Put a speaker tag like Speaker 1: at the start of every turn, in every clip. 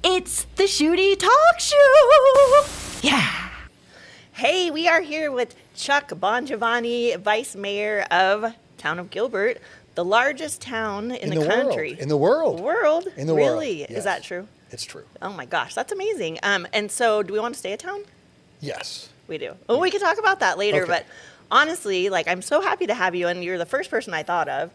Speaker 1: It's the Schude Talk Show! Yeah! Hey, we are here with Chuck Bongiovanni, Vice Mayor of Town of Gilbert, the largest town in the country.
Speaker 2: In the world.
Speaker 1: World?
Speaker 2: In the world.
Speaker 1: Really?
Speaker 2: Yes.
Speaker 1: Is that true?
Speaker 2: It's true.
Speaker 1: Oh my gosh, that's amazing. And so do we want to stay at town?
Speaker 2: Yes.
Speaker 1: We do. Well, we can talk about that later,
Speaker 2: Okay.
Speaker 1: but honestly, like, I'm so happy to have you, and you're the first person I thought of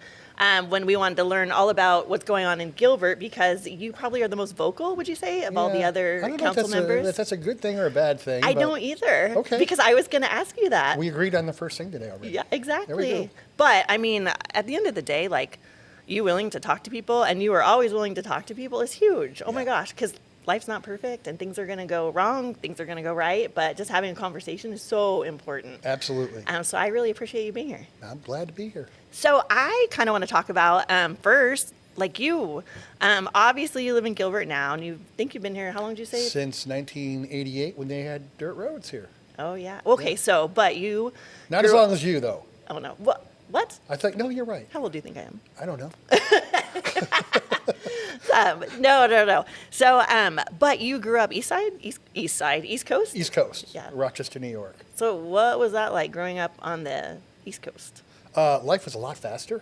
Speaker 1: when we wanted to learn all about what's going on in Gilbert, because you probably are the most vocal, would you say, of all the other
Speaker 2: I don't know
Speaker 1: council
Speaker 2: if
Speaker 1: members?
Speaker 2: if that's a good thing or a bad thing.
Speaker 1: I
Speaker 2: but
Speaker 1: don't either.
Speaker 2: Okay.
Speaker 1: Because I was going to ask you that.
Speaker 2: We agreed on the first thing today already.
Speaker 1: Yeah, exactly.
Speaker 2: There we go.
Speaker 1: But I mean, at the end of the day, like, you willing to talk to people, and you are always willing to talk to people, is huge. Oh my
Speaker 2: Yeah.
Speaker 1: gosh, because life's not perfect, and things are going to go wrong, things are going to go right, but just having a conversation is so important.
Speaker 2: Absolutely.
Speaker 1: So I really appreciate you being here.
Speaker 2: I'm glad to be here.
Speaker 1: So I kind of want to talk about first, like you. Obviously, you live in Gilbert now, and you think you've been here. How long did you say?
Speaker 2: Since 1988 when they had dirt roads here.
Speaker 1: Oh yeah. Okay.
Speaker 2: Yeah.
Speaker 1: So, but you.
Speaker 2: Not as
Speaker 1: grew-
Speaker 2: long as you, though.
Speaker 1: Oh no. What?
Speaker 2: I think, no, you're right.
Speaker 1: How old do you think I am?
Speaker 2: I don't know.
Speaker 1: No. So, but you grew up East Side, East Coast.
Speaker 2: East Coast.
Speaker 1: Yeah.
Speaker 2: Rochester, New York.
Speaker 1: So, what was that like growing up on the East Coast?
Speaker 2: Life was a lot faster,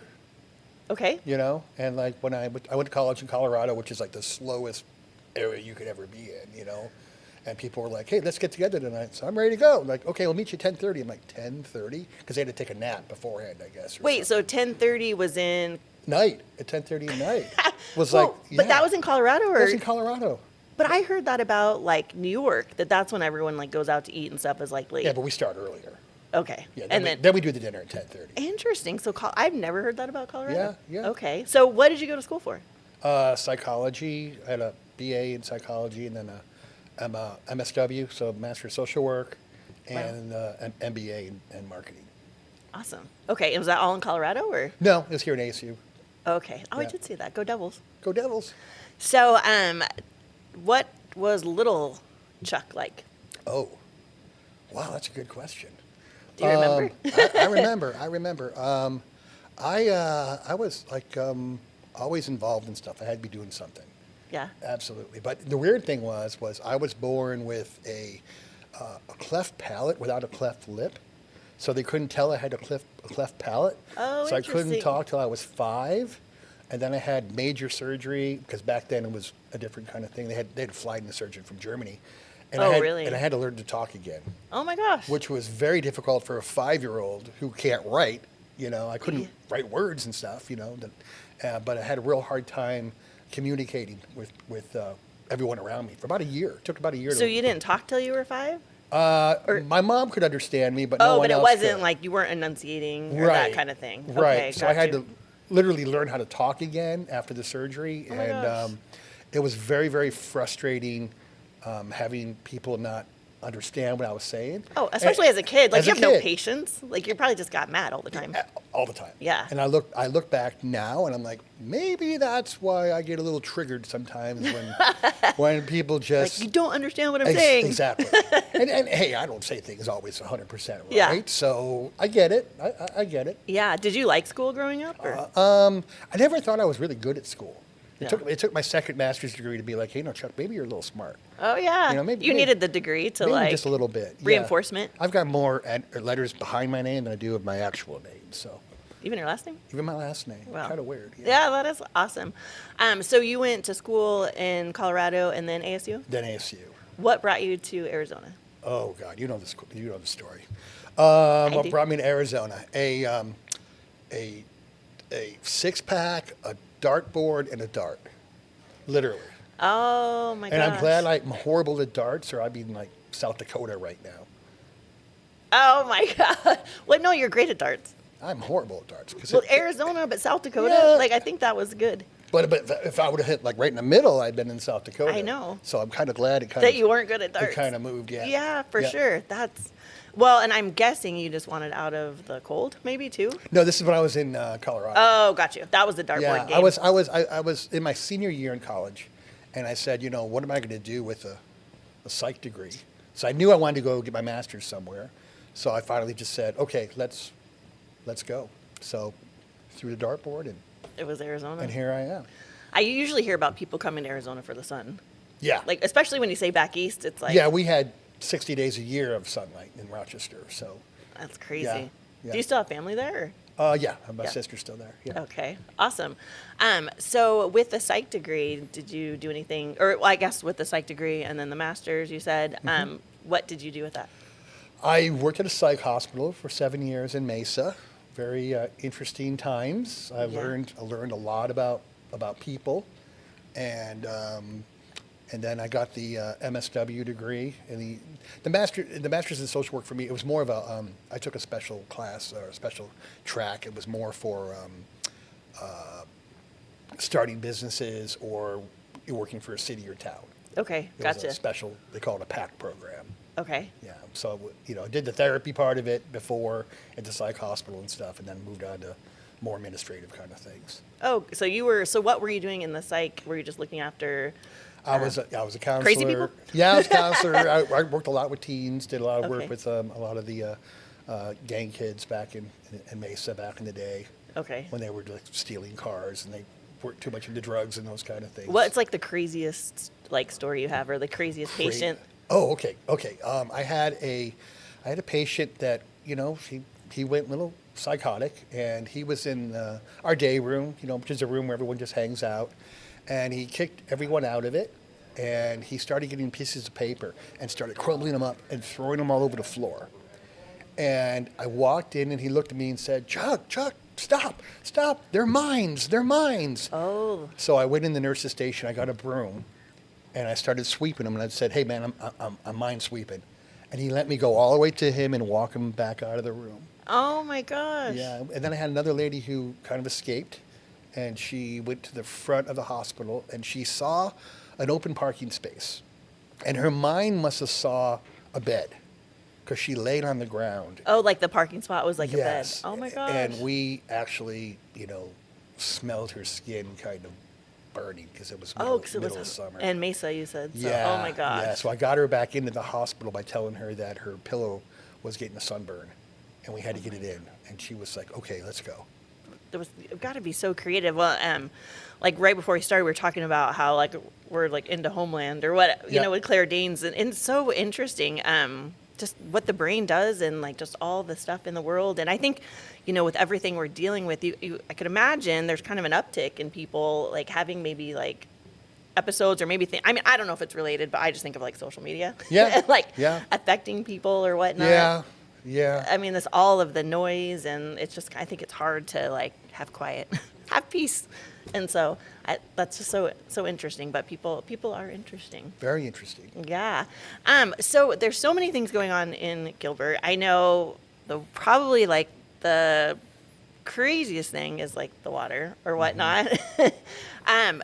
Speaker 1: Okay.
Speaker 2: you know? And like when I went to college in Colorado, which is like the slowest area you could ever be in, you know? And people were like, hey, let's get together tonight. So I'm ready to go. Like, okay, we'll meet you at 10:30. I'm like, 10:30? Because they had to take a nap beforehand, I guess. or
Speaker 1: Wait.
Speaker 2: something.
Speaker 1: So 10:30 was in.
Speaker 2: Night, at 10:30 at night. Was
Speaker 1: Well,
Speaker 2: like, yeah.
Speaker 1: but that was in Colorado,
Speaker 2: That
Speaker 1: or?
Speaker 2: was in Colorado.
Speaker 1: But I heard that about like New York. That's when everyone like goes out to eat and stuff is like late.
Speaker 2: Yeah, but we start earlier.
Speaker 1: Okay.
Speaker 2: Yeah,
Speaker 1: And
Speaker 2: then we do the dinner at 10:30.
Speaker 1: Interesting. So I've never heard that about Colorado.
Speaker 2: Yeah.
Speaker 1: Okay. So what did you go to school for?
Speaker 2: Psychology. I had a BA in psychology and then a MSW, so Master of Social Work, and an MBA in marketing.
Speaker 1: Awesome. Okay. And was that all in Colorado, or?
Speaker 2: No, it was here in ASU.
Speaker 1: Okay. Oh, I
Speaker 2: Yeah.
Speaker 1: did see that. Go Devils.
Speaker 2: Go Devils.
Speaker 1: So, what was little Chuck like?
Speaker 2: Oh, wow, that's a good question.
Speaker 1: Do you remember?
Speaker 2: I remember. I was like always involved in stuff. I had to be doing something.
Speaker 1: Yeah.
Speaker 2: Absolutely. But the weird thing was I was born with a cleft palate without a cleft lip. So they couldn't tell I had a cleft palate.
Speaker 1: Oh,
Speaker 2: so I couldn't
Speaker 1: interesting.
Speaker 2: talk till I was 5. And then I had major surgery because back then it was a different kind of thing. They had flied in a surgeon from Germany. And
Speaker 1: Oh,
Speaker 2: I had,
Speaker 1: really?
Speaker 2: And I had to learn to talk again,
Speaker 1: Oh my gosh.
Speaker 2: which was very difficult for a 5-year-old who can't write. You know, I couldn't
Speaker 1: Yeah.
Speaker 2: write words and stuff, you know. But I had a real hard time communicating with everyone around me for about a year. It took about a year
Speaker 1: So
Speaker 2: to
Speaker 1: you didn't talk till you were 5?
Speaker 2: my mom could understand me, but no
Speaker 1: Oh,
Speaker 2: one
Speaker 1: but it
Speaker 2: else
Speaker 1: wasn't
Speaker 2: could.
Speaker 1: like you weren't enunciating or that
Speaker 2: Right.
Speaker 1: kind of thing.
Speaker 2: Right.
Speaker 1: Okay,
Speaker 2: So I
Speaker 1: got
Speaker 2: had
Speaker 1: you.
Speaker 2: to literally learn how to talk again after the surgery,
Speaker 1: Oh my
Speaker 2: and
Speaker 1: gosh.
Speaker 2: it was very, very frustrating having people not understand what I was saying.
Speaker 1: Oh, especially as a kid. Like,
Speaker 2: as
Speaker 1: you
Speaker 2: a
Speaker 1: have no
Speaker 2: kid.
Speaker 1: patience. Like, you probably just got mad all the time.
Speaker 2: All the time.
Speaker 1: Yeah.
Speaker 2: And I look back now, and I'm like, maybe that's why I get a little triggered sometimes when people just
Speaker 1: Like, you don't understand what I'm saying.
Speaker 2: Exactly. and hey, I don't say things always 100% right.
Speaker 1: Yeah.
Speaker 2: So I get it. I get it.
Speaker 1: Yeah. Did you like school growing up? Or?
Speaker 2: I never thought I was really good at school.
Speaker 1: Yeah.
Speaker 2: It took my second master's degree to be like, hey, no, Chuck, maybe you're a little smart.
Speaker 1: Oh, yeah.
Speaker 2: You know, maybe-
Speaker 1: you
Speaker 2: maybe-
Speaker 1: needed the degree to,
Speaker 2: Maybe
Speaker 1: like,
Speaker 2: just a little bit. Yeah.
Speaker 1: reinforcement.
Speaker 2: I've got more letters behind my name than I do of my actual name. So
Speaker 1: Even your last name?
Speaker 2: even my last name,
Speaker 1: Wow.
Speaker 2: kind of weird.
Speaker 1: Yeah, that is awesome. So you went to school in Colorado and then ASU?
Speaker 2: Then ASU.
Speaker 1: What brought you to Arizona?
Speaker 2: Oh God, you know the story.
Speaker 1: do.
Speaker 2: What brought me to Arizona? A 6-pack, a dartboard, and a dart, literally.
Speaker 1: Oh, my gosh.
Speaker 2: And I'm glad I'm horrible at darts, or I'd be in like South Dakota right now.
Speaker 1: Oh, my God. Well, no, you're great at darts.
Speaker 2: I'm horrible at darts. 'Cause
Speaker 1: Well, Arizona, but South Dakota?
Speaker 2: Yeah.
Speaker 1: Like, I think that was good.
Speaker 2: but if I would have hit like right in the middle, I'd been in South Dakota.
Speaker 1: I know.
Speaker 2: So I'm kind of glad it kind
Speaker 1: That
Speaker 2: of
Speaker 1: you weren't good at darts.
Speaker 2: It kind of moved, yeah.
Speaker 1: Yeah, for
Speaker 2: Yeah.
Speaker 1: sure. Well, and I'm guessing you just wanted out of the cold, maybe, too?
Speaker 2: No, this is when I was in Colorado.
Speaker 1: Oh, got you. That was the dartboard
Speaker 2: Yeah,
Speaker 1: game.
Speaker 2: I was in my senior year in college, and I said, you know, what am I going to do with a psych degree? So I knew I wanted to go get my master's somewhere. So I finally just said, okay, let's go. So threw the dartboard,
Speaker 1: It was Arizona.
Speaker 2: and here I am.
Speaker 1: I usually hear about people coming to Arizona for the sun.
Speaker 2: Yeah.
Speaker 1: Like, especially when you say back east, it's like,
Speaker 2: Yeah, we had 60 days a year of sunlight in Rochester, so.
Speaker 1: that's crazy.
Speaker 2: Yeah.
Speaker 1: Do you still have family there?
Speaker 2: Yeah, my
Speaker 1: Yeah.
Speaker 2: sister's still there. Yeah.
Speaker 1: Okay, awesome. So with the psych degree, did you do anything, or well, I guess with the psych degree and then the master's, you said, what did you do with that?
Speaker 2: I worked at a psych hospital for 7 years in Mesa. Very interesting times. I
Speaker 1: Yeah.
Speaker 2: learned a lot about people, and then I got the MSW degree and the master's in social work. For me, it was more of a I took a special class or a special track. It was more for starting businesses or working for a city or town.
Speaker 1: Okay,
Speaker 2: It was
Speaker 1: gotcha.
Speaker 2: a special, they call it a PAC program.
Speaker 1: Okay,
Speaker 2: Yeah, so, I did the therapy part of it before at the psych hospital and stuff, and then moved on to more administrative kind of things.
Speaker 1: oh, so what were you doing in the psych? Were you just looking after,
Speaker 2: I was a counselor.
Speaker 1: crazy people?
Speaker 2: Yeah, I was a counselor. I worked a lot with teens, did a lot of work
Speaker 1: Okay.
Speaker 2: with a lot of the gang kids back in Mesa back in the day
Speaker 1: okay.
Speaker 2: when they were like stealing cars and they weren't too much into drugs and those kind of things.
Speaker 1: What's like the craziest like story you have or the craziest
Speaker 2: Great.
Speaker 1: patient?
Speaker 2: Oh, okay. I had a patient that he went a little psychotic, and he was in our day room, which is a room where everyone just hangs out, and he kicked everyone out of it, and he started getting pieces of paper and started crumbling them up and throwing them all over the floor. And I walked in, and he looked at me and said, Chuck, stop, they're mines.
Speaker 1: Oh,
Speaker 2: So I went in the nurse's station, I got a broom, and I started sweeping them, and I said, hey, man, I'm mine sweeping. And he let me go all the way to him and walk him back out of the room.
Speaker 1: oh my gosh.
Speaker 2: Yeah, and then I had another lady who kind of escaped, and she went to the front of the hospital, and she saw an open parking space. And her mind must have saw a bed, because she laid on the ground.
Speaker 1: Oh, like the parking spot was like
Speaker 2: Yes.
Speaker 1: a bed. Oh my gosh.
Speaker 2: And we actually, smelled her skin kind of burning, because it was
Speaker 1: Oh, because it
Speaker 2: middle of
Speaker 1: was
Speaker 2: summer.
Speaker 1: and Mesa, you said. So,
Speaker 2: Yeah.
Speaker 1: oh my gosh.
Speaker 2: Yeah. So I got her back into the hospital by telling her that her pillow was getting a sunburn, and we had to get it in. And she was like, "Okay, let's go."
Speaker 1: You've got to be so creative. Well, like right before we started, we were talking about how like we're like into Homeland or what
Speaker 2: Yeah.
Speaker 1: with Claire Danes, and it's so interesting. Just what the brain does and like just all the stuff in the world. And I think, with everything we're dealing with, I could imagine there's kind of an uptick in people like having maybe like episodes or maybe I mean, I don't know if it's related, but I just think of like social media.
Speaker 2: Yeah.
Speaker 1: like
Speaker 2: Yeah.
Speaker 1: affecting people or whatnot.
Speaker 2: Yeah. Yeah.
Speaker 1: I mean, this all of the noise, and it's just, I think it's hard to like have quiet, have peace. And so that's just so interesting, but people are interesting.
Speaker 2: Very interesting.
Speaker 1: Yeah. So there's so many things going on in Gilbert. I know probably like the craziest thing is like the water or whatnot.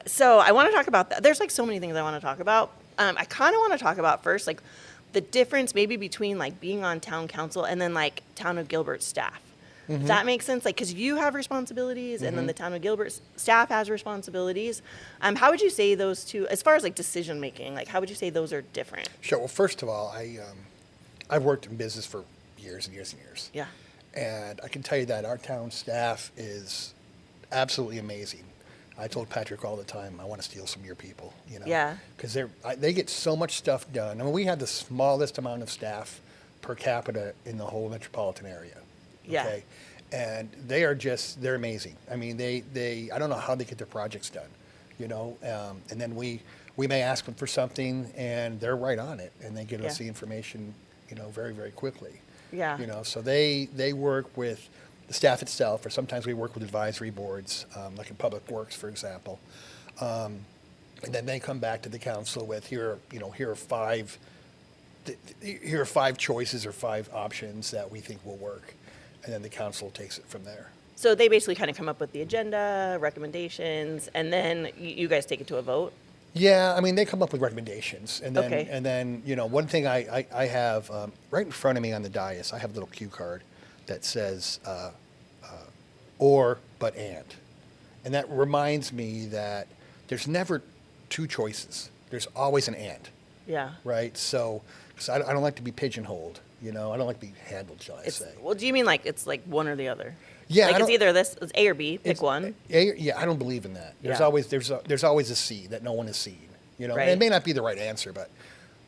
Speaker 1: So I want to talk about that. There's like so many things I want to talk about. I kind of want to talk about first, like the difference maybe between like being on town council and then like Town of Gilbert staff. Does that make sense? Like, because you have responsibilities and then the Town of Gilbert staff has responsibilities. How would you say those two, as far as like decision making, like how would you say those are different?
Speaker 2: Sure. Well, first of all, I've worked in business for years and years and years.
Speaker 1: Yeah.
Speaker 2: And I can tell you that our town staff is absolutely amazing. I told Patrick all the time, I want to steal some of your people,
Speaker 1: Yeah.
Speaker 2: Because they get so much stuff done. I mean, we had the smallest amount of staff per capita in the whole metropolitan area.
Speaker 1: Yeah.
Speaker 2: Okay? And they're amazing. I mean, I don't know how they get their projects done, and then we may ask them for something and they're right on it and they get us
Speaker 1: Yeah.
Speaker 2: the information, very, very quickly.
Speaker 1: Yeah.
Speaker 2: So they work with the staff itself, or sometimes we work with advisory boards, like in Public Works, for example. And then they come back to the council with here are five choices or 5 options that we think will work. And then the council takes it from there.
Speaker 1: So they basically kind of come up with the agenda, recommendations, and then you guys take it to a vote?
Speaker 2: Yeah, I mean, they come up with recommendations. And then,
Speaker 1: Okay.
Speaker 2: One thing I have right in front of me on the dais, I have a little cue card that says, or, but, and. And that reminds me that there's never 2 choices. There's always an and,
Speaker 1: Yeah.
Speaker 2: right? So, 'cause I don't like to be pigeonholed, I don't like to be handled, shall I say.
Speaker 1: Well, do you mean like it's like one or the other?
Speaker 2: Yeah,
Speaker 1: Like
Speaker 2: I
Speaker 1: it's
Speaker 2: don't-
Speaker 1: either this, it's A or B, pick
Speaker 2: It's-
Speaker 1: one.
Speaker 2: Yeah, I don't believe in that. There's
Speaker 1: Yeah.
Speaker 2: always a C that no one has seen, You know,
Speaker 1: Right.
Speaker 2: and it may not be the right answer, but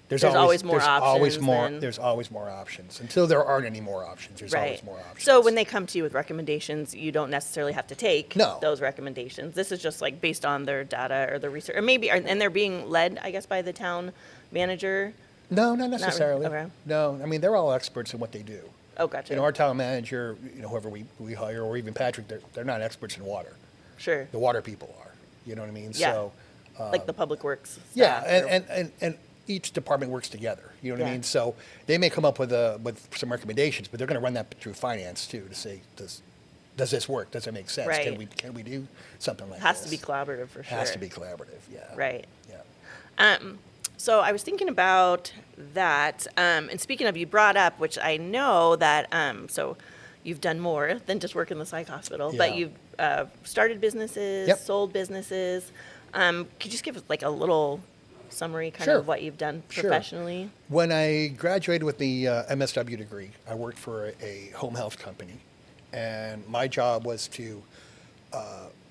Speaker 1: There's always more options than-
Speaker 2: There's always more options. Until there aren't any more options, there's
Speaker 1: Right.
Speaker 2: always more options.
Speaker 1: So when they come to you with recommendations, you don't necessarily have to take
Speaker 2: No.
Speaker 1: those recommendations. This is just like based on their data or the research, or maybe, and they're being led, I guess, by the town manager.
Speaker 2: No, not necessarily.
Speaker 1: okay.
Speaker 2: No, I mean, they're all experts in what they do.
Speaker 1: Oh, gotcha.
Speaker 2: You know, our town manager, whoever we hire, or even Patrick, they're not experts in water.
Speaker 1: Sure.
Speaker 2: The water people are. You know what I mean?
Speaker 1: Yeah.
Speaker 2: So,
Speaker 1: Like the public works.
Speaker 2: yeah,
Speaker 1: staff or-
Speaker 2: and each department works together. You know what I
Speaker 1: Yeah.
Speaker 2: mean? So they may come up with some recommendations, but they're going to run that through finance too to say, does this work? Does it make sense?
Speaker 1: Right.
Speaker 2: Can we do something like
Speaker 1: Has
Speaker 2: this?
Speaker 1: to be collaborative for sure.
Speaker 2: Has to be collaborative. Yeah.
Speaker 1: Right.
Speaker 2: Yeah.
Speaker 1: So I was thinking about that, and speaking of, you brought up, which I know that, so you've done more than just work in the psych hospital, but
Speaker 2: Yeah.
Speaker 1: you've started businesses,
Speaker 2: Yep.
Speaker 1: sold businesses. Could you just give us like a little summary kind
Speaker 2: Sure.
Speaker 1: of what you've done
Speaker 2: Sure.
Speaker 1: professionally?
Speaker 2: When I graduated with the MSW degree, I worked for a home health company, and my job was to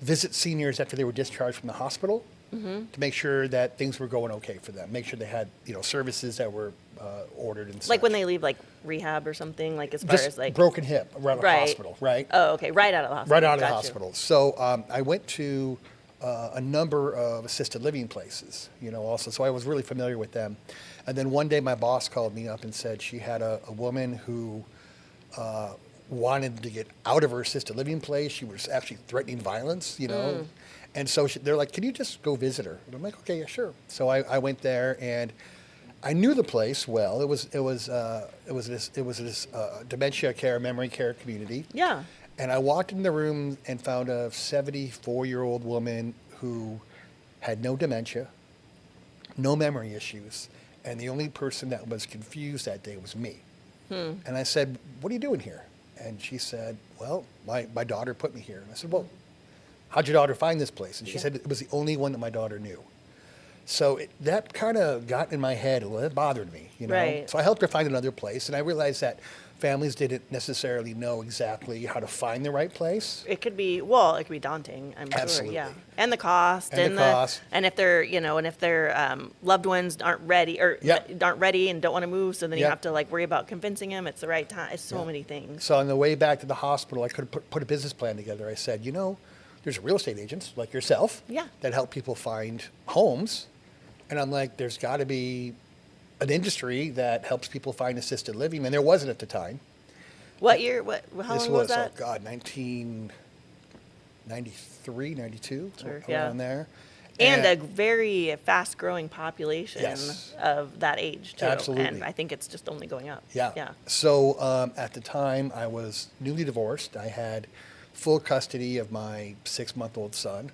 Speaker 2: visit seniors after they were discharged from the hospital to make sure that things were going okay for them, make sure they had services that were ordered and such.
Speaker 1: Like when they leave like rehab or something, like as far
Speaker 2: just
Speaker 1: as like.
Speaker 2: broken hip around the
Speaker 1: Right.
Speaker 2: hospital, right?
Speaker 1: Oh, okay, right out of the hospital.
Speaker 2: Right out of the
Speaker 1: Got you.
Speaker 2: hospital. So I went to a number of assisted living places, also. So I was really familiar with them. And then one day my boss called me up and said she had a woman who wanted to get out of her assisted living place. She was actually threatening violence, And so they're like, can you just go visit her? And I'm like, okay, yeah, sure. So I went there, and I knew the place well. It was this dementia care, memory care community.
Speaker 1: Yeah.
Speaker 2: And I walked in the room and found a 74-year-old woman who had no dementia, no memory issues, and the only person that was confused that day was me. And I said, what are you doing here? And she said, well, my daughter put me here. And I said, well, how'd your daughter find this place? And she said it was the only one that my daughter knew. So that kind of got in my head a little. It bothered me,
Speaker 1: Right.
Speaker 2: So I helped her find another place, and I realized that families didn't necessarily know exactly how to find the right place.
Speaker 1: It could be daunting, I'm sure.
Speaker 2: Absolutely.
Speaker 1: Yeah. And the cost.
Speaker 2: And the cost.
Speaker 1: And if their loved ones aren't ready
Speaker 2: Yep.
Speaker 1: aren't ready and don't want to move, so then you
Speaker 2: Yep.
Speaker 1: have to like worry about convincing them it's the right time. It's so many things.
Speaker 2: So on the way back to the hospital, I could put a business plan together. I said, there's real estate agents like yourself
Speaker 1: Yeah.
Speaker 2: that help people find homes. And I'm like, there's got to be an industry that helps people find assisted living. And there wasn't at the time.
Speaker 1: What year? How
Speaker 2: This
Speaker 1: long was that?
Speaker 2: oh God, 1993, 92,
Speaker 1: Sure,
Speaker 2: around there.
Speaker 1: And a very fast growing population
Speaker 2: Yes.
Speaker 1: of that age too.
Speaker 2: Absolutely.
Speaker 1: And I think it's just only going up.
Speaker 2: Yeah.
Speaker 1: Yeah.
Speaker 2: So at the time, I was newly divorced. I had full custody of my 6-month-old son.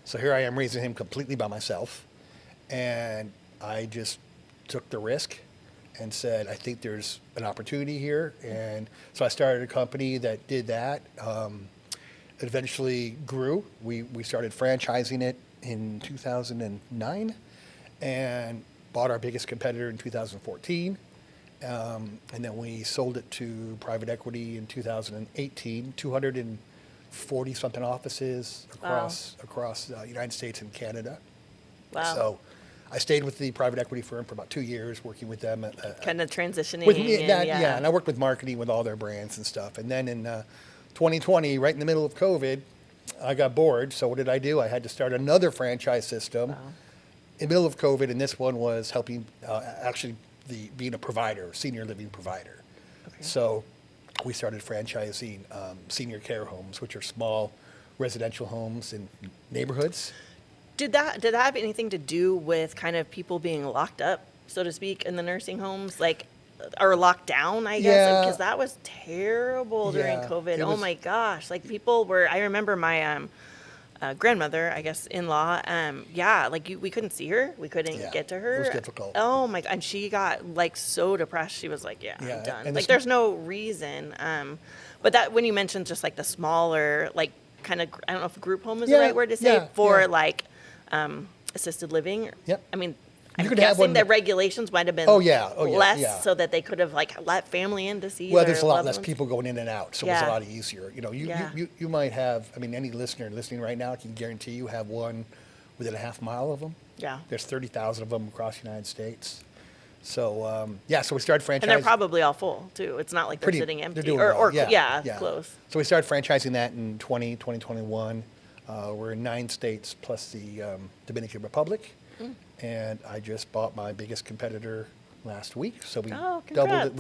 Speaker 2: So here I am raising him completely by myself. And I just took the risk and said, I think there's an opportunity here. And so I started a company that did that. It eventually grew. We started franchising it in 2009 and bought our biggest competitor in 2014. And then we sold it to private equity in 2018, 240-something offices across the United States and Canada.
Speaker 1: Wow.
Speaker 2: So I stayed with the private equity firm for about 2 years, working with them.
Speaker 1: Kind of transitioning.
Speaker 2: With me,
Speaker 1: and,
Speaker 2: and I worked with marketing with all their brands and stuff. And then in 2020, right in the middle of COVID, I got bored. So what did I do? I had to start another franchise system in the middle of COVID, and this one was helping being a provider, senior living provider. Okay. So we started franchising senior care homes, which are small residential homes in neighborhoods.
Speaker 1: Did that have anything to do with kind of people being locked up, so to speak, in the nursing homes, or locked down, I guess?
Speaker 2: Yeah.
Speaker 1: Because that was terrible during
Speaker 2: Yeah,
Speaker 1: COVID.
Speaker 2: it
Speaker 1: Oh
Speaker 2: was-
Speaker 1: my gosh. Like people were, I remember my grandmother, I guess, in-law, we couldn't see her. We couldn't
Speaker 2: Yeah,
Speaker 1: get to her.
Speaker 2: it was difficult.
Speaker 1: Oh my God. And she got so depressed. She was like,
Speaker 2: Yeah,
Speaker 1: I'm done.
Speaker 2: and
Speaker 1: There's no reason. But that, when you mentioned just the smaller, kind of, I don't know if group home is the
Speaker 2: Yeah,
Speaker 1: right word to say,
Speaker 2: yeah,
Speaker 1: for
Speaker 2: yeah.
Speaker 1: Assisted living.
Speaker 2: Yep.
Speaker 1: I mean,
Speaker 2: You
Speaker 1: I'm
Speaker 2: could have
Speaker 1: guessing
Speaker 2: one
Speaker 1: the
Speaker 2: that-
Speaker 1: regulations might have been less,
Speaker 2: yeah.
Speaker 1: so that they could have let family in to see.
Speaker 2: Well,
Speaker 1: their
Speaker 2: there's a lot
Speaker 1: loved
Speaker 2: less
Speaker 1: ones.
Speaker 2: people going in and out, so it's a
Speaker 1: Yeah.
Speaker 2: lot easier.
Speaker 1: Yeah.
Speaker 2: You might have, any listener listening right now can guarantee you have one within a half mile of them.
Speaker 1: Yeah.
Speaker 2: There's 30,000 of them across the United States. So, so we started franchising.
Speaker 1: And they're probably all full, too. It's not like they're sitting empty.
Speaker 2: They're doing
Speaker 1: or
Speaker 2: well.
Speaker 1: yeah, close.
Speaker 2: So we started franchising that in 2021. We're in 9 states plus the Dominican Republic. And I just bought my biggest competitor last week. So we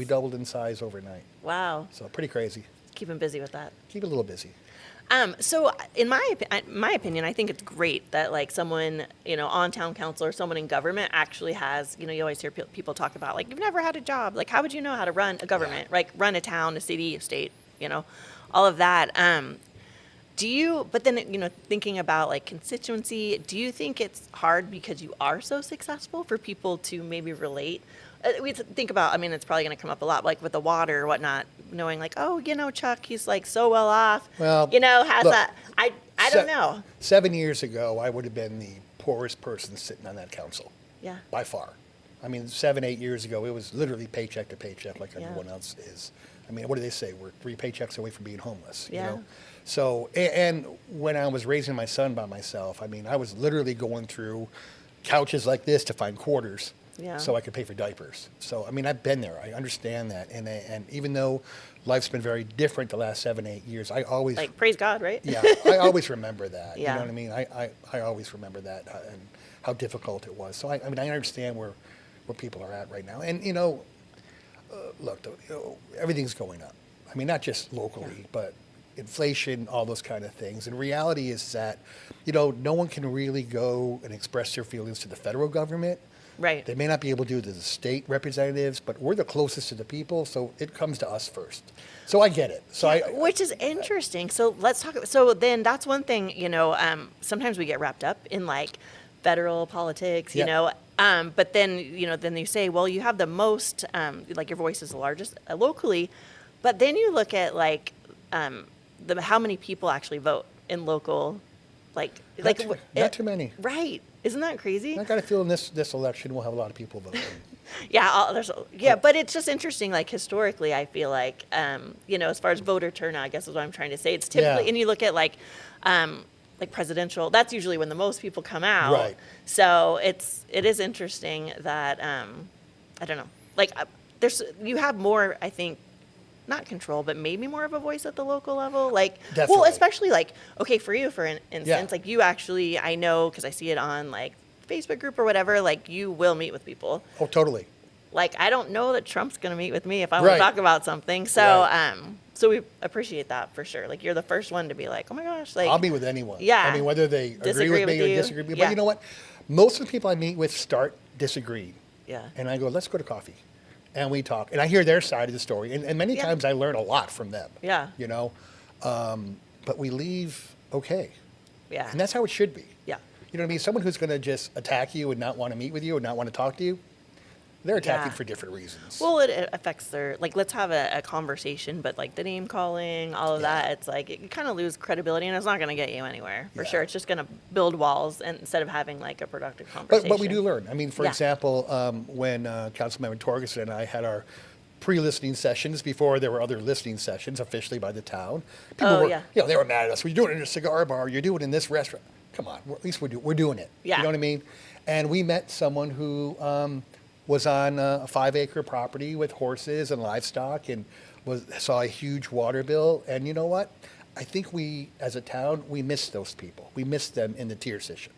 Speaker 2: doubled in size overnight.
Speaker 1: Wow.
Speaker 2: So pretty crazy.
Speaker 1: Keep them busy with that.
Speaker 2: Keep it a little busy.
Speaker 1: So in my opinion, I think it's great that like someone, on town council or someone in government actually has, you always hear people talk about like, you've never had a job. Like, how would you know how to run a government, like run a town, a city, a state, all of that. But then, thinking about like constituency, do you think it's hard because you are so successful for people to maybe relate? We think about, it's probably going to come up a lot, like with the water or whatnot, knowing like, oh, Chuck, he's like so well off.
Speaker 2: Well,
Speaker 1: has
Speaker 2: look,
Speaker 1: that. I don't know.
Speaker 2: 7 years ago, I would have been the poorest person sitting on that council.
Speaker 1: Yeah.
Speaker 2: By far. 7, 8 years ago, it was literally paycheck to paycheck like
Speaker 1: Yeah.
Speaker 2: everyone else is. What do they say? We're 3 paychecks away from being homeless.
Speaker 1: Yeah.
Speaker 2: So, and when I was raising my son by myself, I was literally going through couches like this to find quarters.
Speaker 1: Yeah.
Speaker 2: So I could pay for diapers. So, I've been there. I understand that. And even though life's been very different the last 7, 8 years, I always...
Speaker 1: Like, praise God, right?
Speaker 2: Yeah, I always remember that.
Speaker 1: Yeah.
Speaker 2: You know what I mean? I always remember that and how difficult it was. So, I understand where people are at right now. And, look, everything's going up. Not just locally, but inflation, all those kind of things. And reality is that, no one can really go and express their feelings to the federal government.
Speaker 1: Right.
Speaker 2: They may not be able to do it to the state representatives, but we're the closest to the people, so it comes to us first. So I get it. So
Speaker 1: Which is interesting. So let's talk. So then that's one thing, sometimes we get wrapped up in like federal politics, but then, then you say, well, you have the most, like your voice is the largest locally, but then you look at like how many people actually vote in local,
Speaker 2: not too many.
Speaker 1: Right. Isn't that crazy?
Speaker 2: I got a feeling this election will have a lot of people voting.
Speaker 1: But it's just interesting, like historically, I feel like, as far as voter turnout, I guess is what I'm trying to say. It's typically, and you look at like presidential, that's usually when the most people come out.
Speaker 2: Right.
Speaker 1: So it is interesting that, I don't know, like you have more, I think, not control, but maybe more of a voice at the local level. Like,
Speaker 2: Definitely.
Speaker 1: well, especially like, okay, for you, for instance,
Speaker 2: Yeah.
Speaker 1: like you actually, I know, because I see it on like Facebook group or whatever, like you will meet with people.
Speaker 2: Oh, totally.
Speaker 1: Like, I don't know that Trump's going to meet with me if I want
Speaker 2: Right.
Speaker 1: to talk about something. So,
Speaker 2: Right.
Speaker 1: so we appreciate that for sure. Like, you're the first one to be like, oh my gosh, like,
Speaker 2: I'll meet with anyone.
Speaker 1: Yeah.
Speaker 2: Whether they agree with me or disagree with me.
Speaker 1: Yeah.
Speaker 2: But you know what? Most of the people I meet with start disagreeing.
Speaker 1: Yeah.
Speaker 2: And I go, let's go to coffee. And we talk. And I hear their side of the story. And many times I learn a lot from them.
Speaker 1: Yeah.
Speaker 2: But we leave okay.
Speaker 1: Yeah.
Speaker 2: And that's how it should be.
Speaker 1: Yeah.
Speaker 2: You know what I mean? Someone who's going to just attack you and not want to meet with you or not want to talk to you, they're attacking
Speaker 1: Yeah.
Speaker 2: for different reasons.
Speaker 1: Well, it affects their, like, let's have a conversation, but like the name calling, all of that, it's like, you kind of lose credibility and it's not going to get you anywhere for
Speaker 2: Yeah.
Speaker 1: sure. It's just going to build walls instead of having like a productive conversation.
Speaker 2: But we do learn. For
Speaker 1: Yeah.
Speaker 2: example, when Councilmember Torgerson and I had our pre-listening sessions before there were other listening sessions officially by the town, people were, they were mad at us. Well, you're doing it in a cigar bar. You're doing it in this restaurant. Come on, at least we're doing it.
Speaker 1: Yeah.
Speaker 2: You know what I mean? And we met someone who was on a 5-acre property with horses and livestock and saw a huge water bill. And you know what? I think we, as a town, we missed those people. We missed them in the tier system.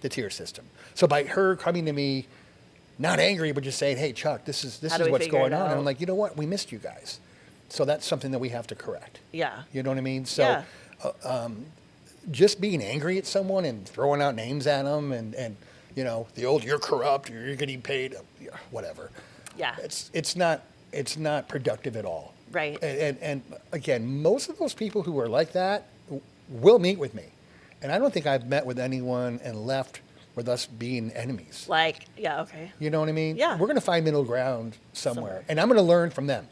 Speaker 2: The tier system. So by her coming to me, not angry, but just saying, "Hey, Chuck, this is what's going on," and I'm like, you know what? We missed you guys. So that's something that we have to correct.
Speaker 1: Yeah.
Speaker 2: You know what I mean? So just being angry at someone and throwing out names at them and the old "you're corrupt," "you're getting paid," whatever.
Speaker 1: Yeah.
Speaker 2: It's not productive at all.
Speaker 1: Right.
Speaker 2: And again, most of those people who are like that will meet with me, and I don't think I've met with anyone and left with us being enemies.
Speaker 1: Like, yeah, okay.
Speaker 2: You know what I mean?
Speaker 1: Yeah.
Speaker 2: We're going to find middle ground somewhere. And I'm going to learn from them.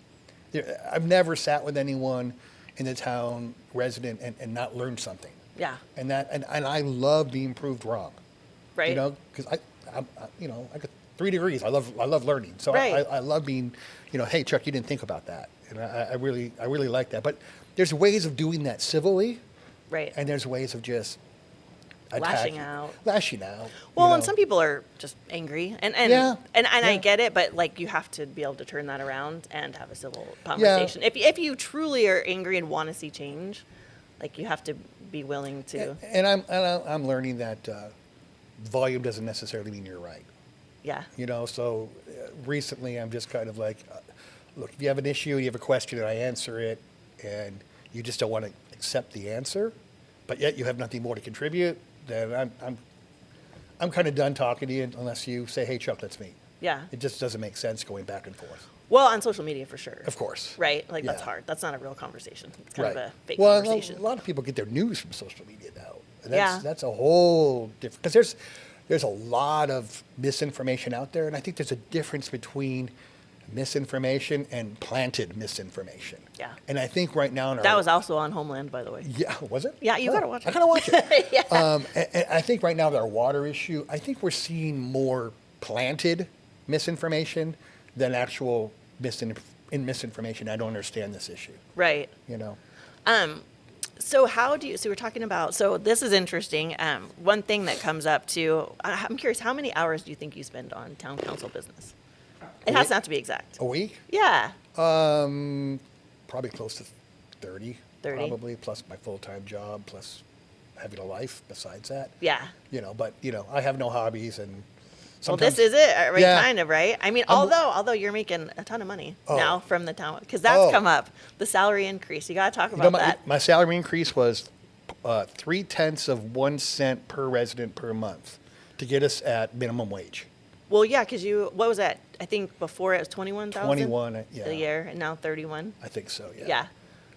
Speaker 2: I've never sat with anyone in the town resident and not learned something.
Speaker 1: Yeah.
Speaker 2: And I love being proved wrong.
Speaker 1: Right.
Speaker 2: Because I got 3 degrees. I love learning. So
Speaker 1: Right.
Speaker 2: I love being, hey, Chuck, you didn't think about that. And I really like that. But there's ways of doing that civilly.
Speaker 1: Right.
Speaker 2: And there's ways of just
Speaker 1: Lashing out.
Speaker 2: Lashing out.
Speaker 1: Well, and some people are just angry, and
Speaker 2: Yeah,
Speaker 1: I
Speaker 2: yeah.
Speaker 1: get it, but like you have to be able to turn that around and have a civil conversation. If you truly are angry and want to see change, like you have to be willing to.
Speaker 2: And I'm learning that volume doesn't necessarily mean you're right.
Speaker 1: Yeah.
Speaker 2: So recently I'm just kind of like, look, if you have an issue, you have a question, and I answer it, and you just don't want to accept the answer, but yet you have nothing more to contribute, then I'm kind of done talking to you unless you say, hey, Chuck, let's meet.
Speaker 1: Yeah.
Speaker 2: It just doesn't make sense going back and forth.
Speaker 1: Well, on social media for sure.
Speaker 2: Of course.
Speaker 1: Right? Like that's
Speaker 2: Yeah.
Speaker 1: hard. That's not a real conversation. It's kind of a fake
Speaker 2: Well,
Speaker 1: conversation.
Speaker 2: a lot of people get their news from social media now. And
Speaker 1: Yeah.
Speaker 2: that's a whole different, because there's a lot of misinformation out there, and I think there's a difference between misinformation and planted misinformation.
Speaker 1: Yeah.
Speaker 2: And I think right now in our,
Speaker 1: That was also on Homeland, by the way.
Speaker 2: yeah, was it?
Speaker 1: Yeah, you gotta watch it.
Speaker 2: I gotta watch it.
Speaker 1: Yeah.
Speaker 2: And I think right now with our water issue, I think we're seeing more planted misinformation than actual misinformation. I don't understand this issue.
Speaker 1: Right. So we're talking about, so this is interesting. One thing that comes up too, I'm curious, how many hours do you think you spend on town council business? It has not to be exact.
Speaker 2: A week?
Speaker 1: Yeah.
Speaker 2: Probably close to 30.
Speaker 1: 30?
Speaker 2: Probably, plus my full-time job, plus having a life besides that.
Speaker 1: Yeah.
Speaker 2: But I have no hobbies, and
Speaker 1: Well,
Speaker 2: sometimes.
Speaker 1: this is it, right?
Speaker 2: Yeah.
Speaker 1: Kind of, right? I mean, although you're making a ton of money now from the town, because that's
Speaker 2: Oh.
Speaker 1: come up, the salary increase. You got to talk about that.
Speaker 2: My salary increase was 0.3 cents per resident per month to get us at minimum wage.
Speaker 1: Well, yeah, because what was that? I think before it was 21,000
Speaker 2: 21, yeah.
Speaker 1: a year, and now 31.
Speaker 2: I think so, yeah.
Speaker 1: Yeah.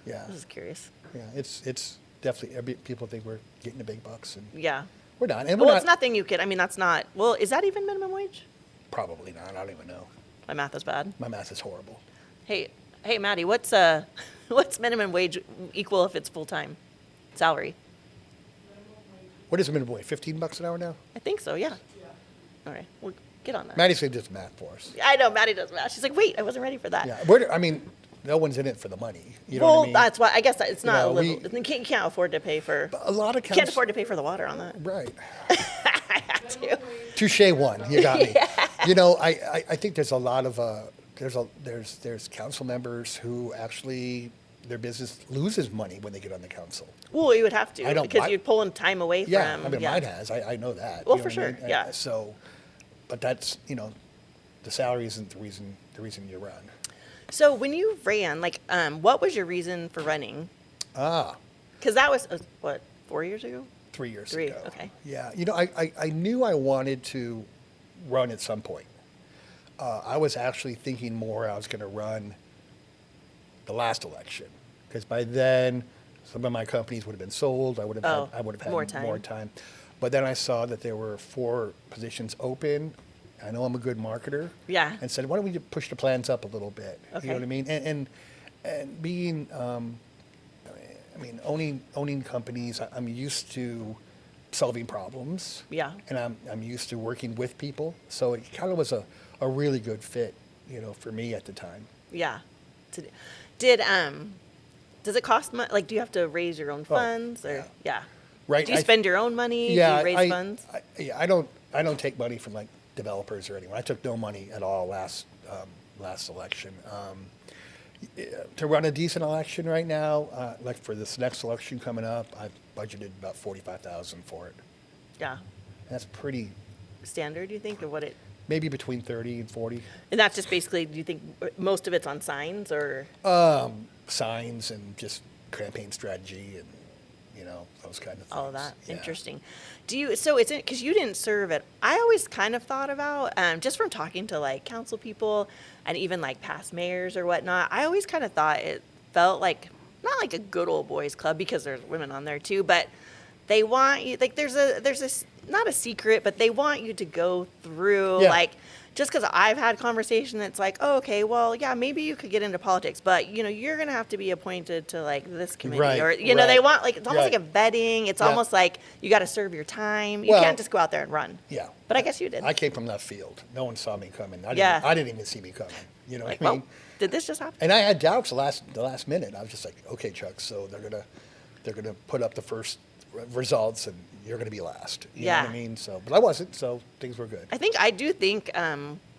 Speaker 2: Yeah.
Speaker 1: I was curious.
Speaker 2: Yeah, it's definitely, people think we're getting the big bucks, and
Speaker 1: Yeah.
Speaker 2: we're not. And
Speaker 1: Well,
Speaker 2: we're
Speaker 1: it's nothing you could. I mean, that's not. Well, is that even minimum wage?
Speaker 2: Probably not. I don't even know.
Speaker 1: My math is bad.
Speaker 2: My math is horrible.
Speaker 1: Hey, Maddie, what's what's minimum wage equal if it's full time salary?
Speaker 2: What is the minimum wage? $15 an hour now?
Speaker 1: I think so. Yeah. All right. Well, get on that.
Speaker 2: Maddie's going to do the math for us.
Speaker 1: I know Maddie does math. She's like, wait, I wasn't ready for that.
Speaker 2: Yeah, no one's in it for the money. You know
Speaker 1: Well,
Speaker 2: what I mean?
Speaker 1: that's why I guess it's not
Speaker 2: know,
Speaker 1: you can't afford to pay for.
Speaker 2: A lot of
Speaker 1: Can't afford to pay for the water on that.
Speaker 2: Right.
Speaker 1: I had to.
Speaker 2: Touche one. You got me.
Speaker 1: Yeah.
Speaker 2: I think there's a lot of there's council members who actually their business loses money when they get on the council.
Speaker 1: Well, you would have to
Speaker 2: I don't-
Speaker 1: because
Speaker 2: I-
Speaker 1: you're pulling time away
Speaker 2: Yeah,
Speaker 1: from.
Speaker 2: I mean mine has. I know that.
Speaker 1: Well,
Speaker 2: you know
Speaker 1: for
Speaker 2: what I
Speaker 1: sure,
Speaker 2: mean?
Speaker 1: yeah.
Speaker 2: So, but that's the salary isn't the reason you run.
Speaker 1: So when you ran, what was your reason for running? Because that was what 4 years ago.
Speaker 2: 3 years
Speaker 1: 3,
Speaker 2: ago.
Speaker 1: okay.
Speaker 2: Yeah, I knew I wanted to run at some point. I was actually thinking more I was going to run the last election, because by then some of my companies would have been sold. I would have had
Speaker 1: more
Speaker 2: more
Speaker 1: time.
Speaker 2: time. But then I saw that there were 4 positions open. I know I'm a good marketer.
Speaker 1: Yeah.
Speaker 2: And said, why don't we just push the plans up a little bit?
Speaker 1: Okay.
Speaker 2: You know what I mean? And being, owning companies, I'm used to solving problems.
Speaker 1: Yeah.
Speaker 2: And I'm used to working with people. So it kind of was a really good fit, for me at the time.
Speaker 1: Yeah. Does it cost much? Like, do you have to raise your own funds or
Speaker 2: yeah. Right.
Speaker 1: Do you spend your own money?
Speaker 2: Yeah.
Speaker 1: Do you raise funds?
Speaker 2: I don't take money from developers or anyone. I took no money at all last election. To run a decent election right now, for this next election coming up, I've budgeted about $45,000 for it.
Speaker 1: Yeah.
Speaker 2: That's pretty.
Speaker 1: Standard, do you think, or what it?
Speaker 2: Maybe between 30 and 40.
Speaker 1: And that's just basically, do you think most of it's on signs or?
Speaker 2: Signs and just campaign strategy and those kind of things.
Speaker 1: All of that.
Speaker 2: Yeah.
Speaker 1: Interesting. So it's because you didn't serve it. I always kind of thought about, just from talking to council people and even past mayors or whatnot, I always kind of thought it felt not like a good old boys club, because there's women on there too, but they want you, there's a, not a secret, but they want you to go through
Speaker 2: Yeah.
Speaker 1: just because I've had conversation that's oh, okay, well, yeah, maybe you could get into politics, but you're gonna have to be appointed to this committee,
Speaker 2: Right,
Speaker 1: or they
Speaker 2: right,
Speaker 1: want it's almost
Speaker 2: right.
Speaker 1: like a vetting. It's
Speaker 2: Yeah.
Speaker 1: almost like you got to serve your time. You
Speaker 2: Well,
Speaker 1: can't just go out there and run.
Speaker 2: Yeah.
Speaker 1: But I guess you did.
Speaker 2: I came from left field. No one saw me coming. I didn't even see me coming. You know what I mean?
Speaker 1: Well, did this just happen?
Speaker 2: And I had doubts the last minute. I was just like, okay, Chuck, so they're gonna put up the first results, and you're going to be last. You know
Speaker 1: Yeah.
Speaker 2: what I mean? So, but I wasn't, so things were good.
Speaker 1: I do think,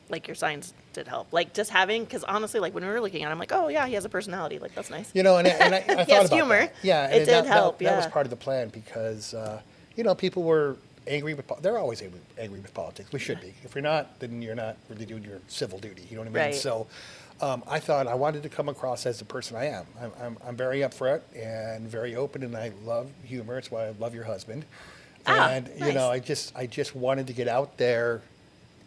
Speaker 1: like your signs did help. Like just having, because honestly, like when we were looking at it, I'm like, oh yeah, he has a personality. Like that's nice.
Speaker 2: You know, and I thought
Speaker 1: He has
Speaker 2: about
Speaker 1: humor.
Speaker 2: that. Yeah,
Speaker 1: It
Speaker 2: and
Speaker 1: did help,
Speaker 2: That was
Speaker 1: yeah.
Speaker 2: part of the plan because, people were angry with, they're always angry with politics. We should be. If you're not, then you're not really doing your civil duty. You know what I mean?
Speaker 1: Right.
Speaker 2: So I thought I wanted to come across as the person I am. I'm very upfront and very open, and I love humor. It's why I love your husband. And,
Speaker 1: nice.
Speaker 2: I just wanted to get out there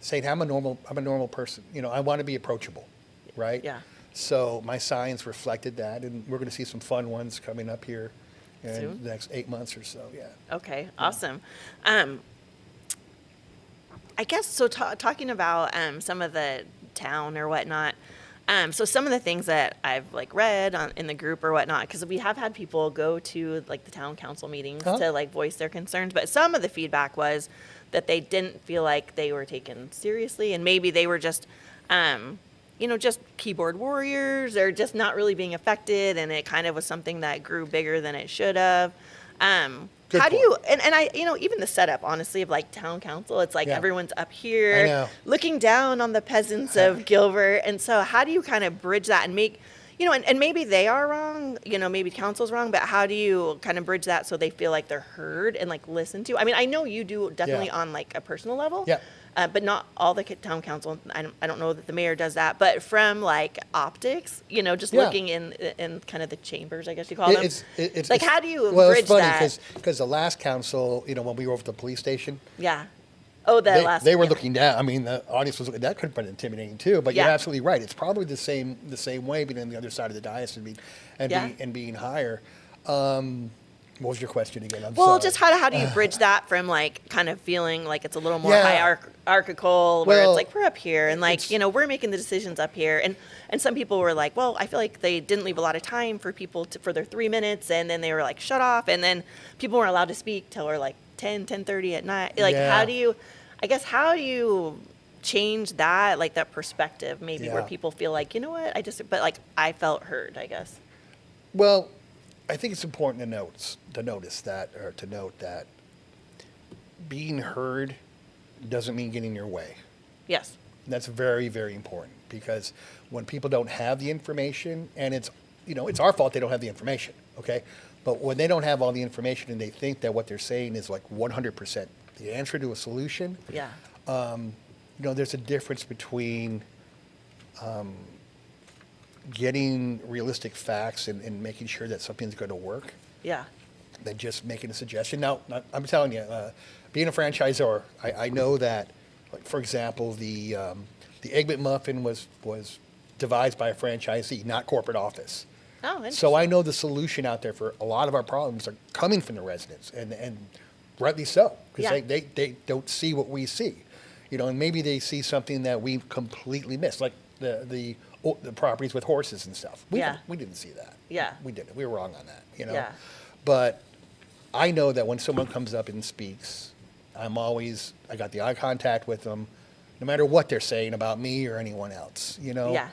Speaker 2: saying I'm a normal person. I want to be approachable, right?
Speaker 1: Yeah.
Speaker 2: So my signs reflected that, and we're going to see some fun ones coming up here in
Speaker 1: Soon?
Speaker 2: the next 8 months or so. Yeah.
Speaker 1: Okay, awesome. I guess so. Talking about some of the town or whatnot. So some of the things that I've like read in the group or whatnot, because we have had people go to like the town council meetings to like voice their concerns, but some of the feedback was that they didn't feel like they were taken seriously, and maybe they were just, just keyboard warriors or just not really being affected, and it kind of was something that grew bigger than it should have.
Speaker 2: Good
Speaker 1: How do
Speaker 2: point.
Speaker 1: you, and I, even the setup, honestly, of like town council, it's like
Speaker 2: Yeah.
Speaker 1: everyone's up
Speaker 2: I
Speaker 1: here
Speaker 2: know.
Speaker 1: looking down on the peasants of Gilbert. And so how do you kind of bridge that and make, and maybe they are wrong, maybe council's wrong, but how do you kind of bridge that so they feel like they're heard and like listened to? I mean, I know you do definitely
Speaker 2: Yeah.
Speaker 1: on like a personal level.
Speaker 2: Yeah.
Speaker 1: But not all the town council. I don't know that the mayor does that, but from like optics, just
Speaker 2: Yeah.
Speaker 1: looking in kind of the chambers, I guess you call them.
Speaker 2: It's
Speaker 1: like, how do you
Speaker 2: well,
Speaker 1: bridge
Speaker 2: it's funny
Speaker 1: that?
Speaker 2: because the last council, when we were over at the police station,
Speaker 1: Yeah. Oh, the last.
Speaker 2: they were
Speaker 1: yeah.
Speaker 2: looking down. I mean, the audience was looking. That could have been intimidating too. But you're
Speaker 1: Yeah.
Speaker 2: absolutely right. It's probably the same way, being on the other side of the dais and being higher. What was your question again? I'm
Speaker 1: Well,
Speaker 2: sorry.
Speaker 1: just how do you bridge that from like kind of feeling like it's a little more
Speaker 2: Yeah.
Speaker 1: hierarchical, where
Speaker 2: Well,
Speaker 1: it's like we're up here and like we're making the decisions up here, and some people were like, well, I feel like they didn't leave a lot of time for people for their 3 minutes, and then they were like shut off, and then people weren't allowed to speak till or like 10:30 at night. Like
Speaker 2: Yeah.
Speaker 1: how do you change that, like that perspective, maybe where
Speaker 2: Yeah.
Speaker 1: people feel like, but like I felt heard, I guess.
Speaker 2: Well, I think it's important to note that being heard doesn't mean getting your way.
Speaker 1: Yes.
Speaker 2: That's very, very important, because when people don't have the information, and it's our fault they don't have the information, okay? But when they don't have all the information and they think that what they're saying is like 100% the answer to a solution,
Speaker 1: Yeah.
Speaker 2: there's a difference between getting realistic facts and making sure that something's going to work
Speaker 1: Yeah.
Speaker 2: than just making a suggestion. Now, I'm telling you, being a franchisor, I know that, like, for example, the Egg McMuffin was devised by a franchisee, not corporate office.
Speaker 1: Oh, interesting.
Speaker 2: So I know the solution out there for a lot of our problems are coming from the residents, and rightly so, because
Speaker 1: Yeah.
Speaker 2: they don't see what we see, and maybe they see something that we completely missed, like the properties with horses and stuff. We didn't see that.
Speaker 1: Yeah.
Speaker 2: We didn't. We were wrong on that.
Speaker 1: Yeah.
Speaker 2: But I know that when someone comes up and speaks, I got the eye contact with them, no matter what they're saying about me or anyone else,
Speaker 1: Yeah.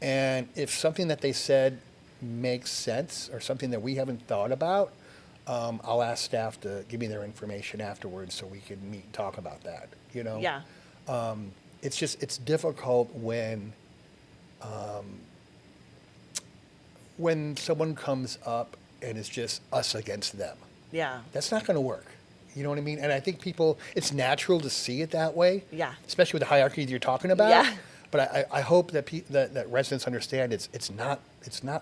Speaker 2: And if something that they said makes sense or something that we haven't thought about, I'll ask staff to give me their information afterwards so we can meet and talk about that,
Speaker 1: Yeah.
Speaker 2: It's difficult when someone comes up and it's just us against them.
Speaker 1: Yeah.
Speaker 2: That's not going to work. You know what I mean? And I think it's natural to see it that way.
Speaker 1: Yeah.
Speaker 2: Especially with the hierarchy that you're talking about.
Speaker 1: Yeah.
Speaker 2: But I hope that that residents understand it's not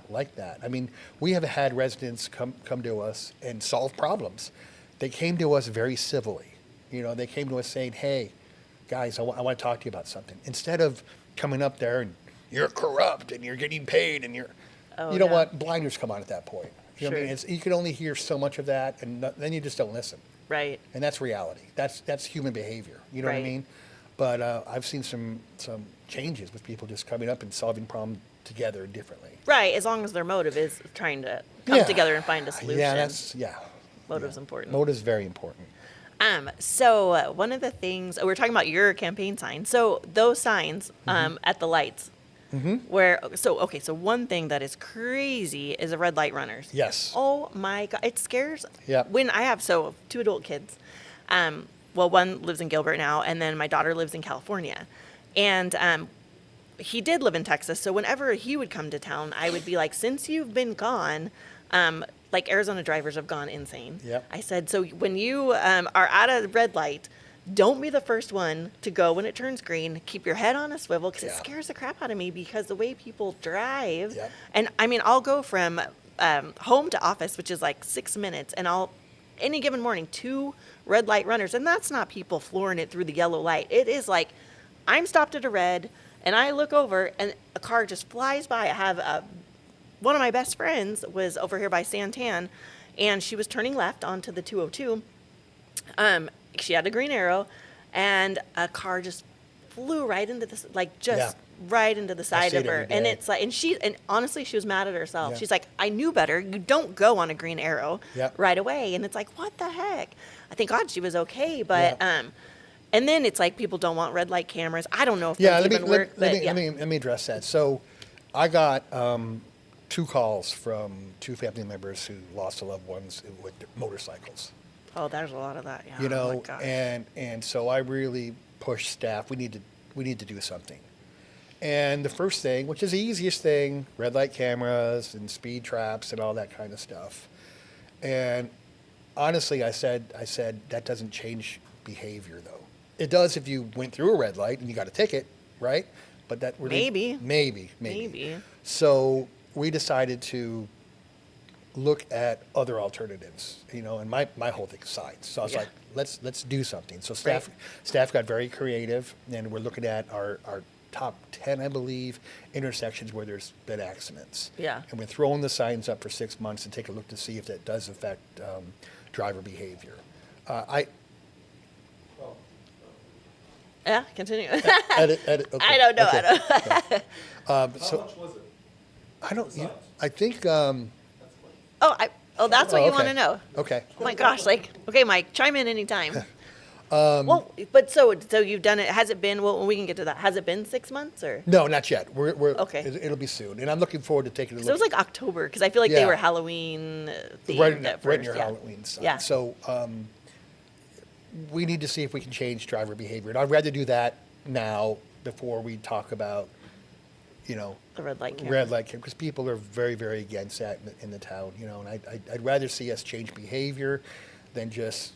Speaker 2: like that. I mean, we have had residents come to us and solve problems. They came to us very civilly. They came to us saying, "Hey, guys, I want to talk to you about something." Instead of coming up there and you're corrupt and you're getting paid and
Speaker 1: Oh,
Speaker 2: you know
Speaker 1: yeah.
Speaker 2: what? Blinders come on at that point. You know what I
Speaker 1: Sure.
Speaker 2: mean? You can only hear so much of that, and then you just don't listen.
Speaker 1: Right.
Speaker 2: And that's reality. That's human behavior. You know what I
Speaker 1: Right.
Speaker 2: mean? But I've seen some changes with people just coming up and solving problems together differently.
Speaker 1: Right. As long as their motive is trying to come
Speaker 2: Yeah.
Speaker 1: together and find a solution.
Speaker 2: Yeah.
Speaker 1: Motive's important.
Speaker 2: Motive's very important.
Speaker 1: So one of the things we're talking about your campaign signs. So those signs
Speaker 2: Mm-hmm.
Speaker 1: at the lights, So one thing that is crazy is the red light runners.
Speaker 2: Yes.
Speaker 1: Oh my God, it scares.
Speaker 2: Yeah.
Speaker 1: When I have two adult kids, well, one lives in Gilbert now, and then my daughter lives in California, and he did live in Texas. So whenever he would come to town, I would be like, since you've been gone, like Arizona drivers have gone insane.
Speaker 2: Yep.
Speaker 1: I said, so when you are at a red light, don't be the first one to go when it turns green. Keep your head on a swivel, because it scares the crap out of me, because the way people drive.
Speaker 2: Yep.
Speaker 1: And I mean, I'll go from home to office, which is like 6 minutes, and any given morning, 2 red light runners. And that's not people flooring it through the yellow light. It is like, I'm stopped at a red, and I look over, and a car just flies by. I have one of my best friends was over here by Santan, and she was turning left onto the 202. She had a green arrow, and a car just flew right into this, right into the side of her. And it's like, and honestly, she was mad at herself.
Speaker 2: Yeah.
Speaker 1: She's like, I knew better. You don't go on a green arrow
Speaker 2: Yep.
Speaker 1: right away. And it's like, what the heck? I thank God she was okay, but and then it's like people don't want red light cameras. I don't know if those even work.
Speaker 2: Let me address that. So I got 2 calls from 2 family members who lost their loved ones with motorcycles.
Speaker 1: Oh, there's a lot of that. Yeah.
Speaker 2: You
Speaker 1: Oh my
Speaker 2: know,
Speaker 1: gosh.
Speaker 2: and so I really pushed staff. We need to do something. And the first thing, which is the easiest thing, red light cameras and speed traps and all that kind of stuff. And honestly, I said that doesn't change behavior, though. It does if you went through a red light and you got a ticket, right? But that really, maybe. So we decided to look at other alternatives, and my whole thing is science. So I was like, let's do something. So staff got very creative, and we're looking at our top 10, I believe, intersections where there's been accidents.
Speaker 1: Yeah.
Speaker 2: And we're throwing the signs up for 6 months and take a look to see if that does affect driver behavior.
Speaker 1: Yeah, continue.
Speaker 2: Edit, okay.
Speaker 1: I don't know.
Speaker 2: Okay.
Speaker 3: How much was it?
Speaker 2: I don't. I think.
Speaker 1: That's what you want
Speaker 2: okay.
Speaker 1: to know.
Speaker 2: Okay.
Speaker 1: Oh my gosh! Okay, Mike, chime in anytime. Well, but so you've done it. Has it been? Well, we can get to that. Has it been 6 months or?
Speaker 2: No, not yet. We're
Speaker 1: Okay.
Speaker 2: It'll be soon, and I'm looking forward to taking a look.
Speaker 1: So it was like October, because I feel like they
Speaker 2: Yeah.
Speaker 1: were Halloween themed at first.
Speaker 2: right in your
Speaker 1: yeah.
Speaker 2: Halloween stuff.
Speaker 1: Yeah.
Speaker 2: So we need to see if we can change driver behavior, and I'd rather do that now before we talk about,
Speaker 1: The red light camera.
Speaker 2: red light, because people are very, very against that in the town, and I'd rather see us change behavior than just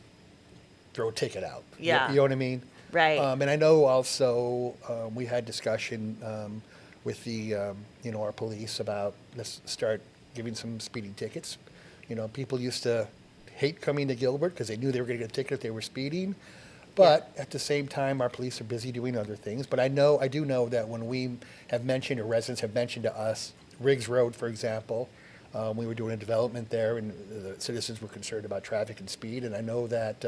Speaker 2: throw a ticket out.
Speaker 1: Yeah.
Speaker 2: You know what I mean?
Speaker 1: Right.
Speaker 2: And I know also we had discussion with the our police about, let's start giving some speeding tickets. People used to hate coming to Gilbert because they knew they were going to get a ticket if they were speeding. But at the same time, our police are busy doing other things. But I do know that when we have mentioned, or residents have mentioned to us, Riggs Road, for example, we were doing a development there, and the citizens were concerned about traffic and speed. And I know that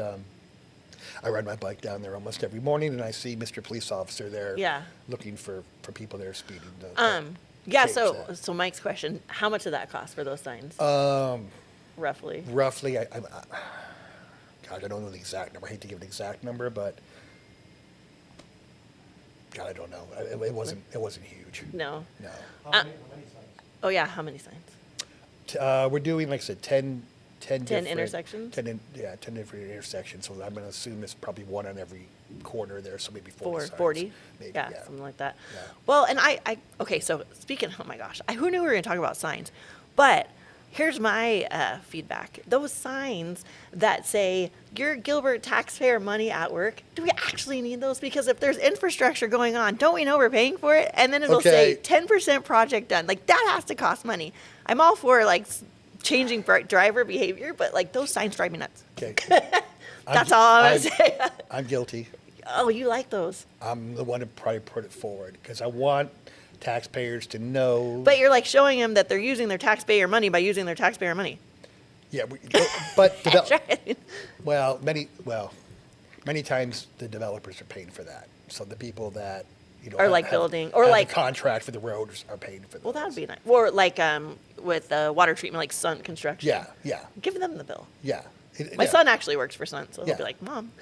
Speaker 2: I ride my bike down there almost every morning, and I see Mr. Police Officer there looking for people there speeding.
Speaker 1: Yeah.
Speaker 2: change
Speaker 1: So
Speaker 2: that.
Speaker 1: so Mike's question: how much did that cost for those signs? Roughly.
Speaker 2: Roughly, God, I don't know the exact number. I hate to give an exact number, but God, I don't know. It wasn't huge.
Speaker 1: No.
Speaker 2: No.
Speaker 3: How many signs?
Speaker 1: Oh yeah. How many signs?
Speaker 2: We're doing, like I said, 10 different
Speaker 1: intersections?
Speaker 2: 10 different intersections. So I'm going to assume it's probably one on every corner there. So maybe 40 signs.
Speaker 1: 40?
Speaker 2: Maybe,
Speaker 1: Yeah, something like that.
Speaker 2: Yeah.
Speaker 1: Well, and okay, so speaking, oh my gosh, who knew we were going to talk about signs? But here's my feedback. Those signs that say, your Gilbert taxpayer money at work, do we actually need those? Because if there's infrastructure going on, don't we know we're paying for it? And then it'll say 10% project done. Like, that has to cost money. I'm all for, changing driver behavior, but, those signs drive me nuts.
Speaker 2: Okay.
Speaker 1: That's all I'm going to say.
Speaker 2: I'm guilty.
Speaker 1: Oh, you like those.
Speaker 2: I'm the one to probably put it forward because I want taxpayers to know.
Speaker 1: But you're showing them that they're using their taxpayer money by using their taxpayer money.
Speaker 2: Yeah, but
Speaker 1: Right.
Speaker 2: many times the developers are paying for that. So the people that
Speaker 1: Or building, or
Speaker 2: have the contract for the roads are paying for.
Speaker 1: Well, that would be nice. Or with water treatment, like Sun Construction.
Speaker 2: Yeah.
Speaker 1: Give them the bill.
Speaker 2: Yeah.
Speaker 1: My son actually works for Sun, so he'll
Speaker 2: Yeah.
Speaker 1: be like, Mom.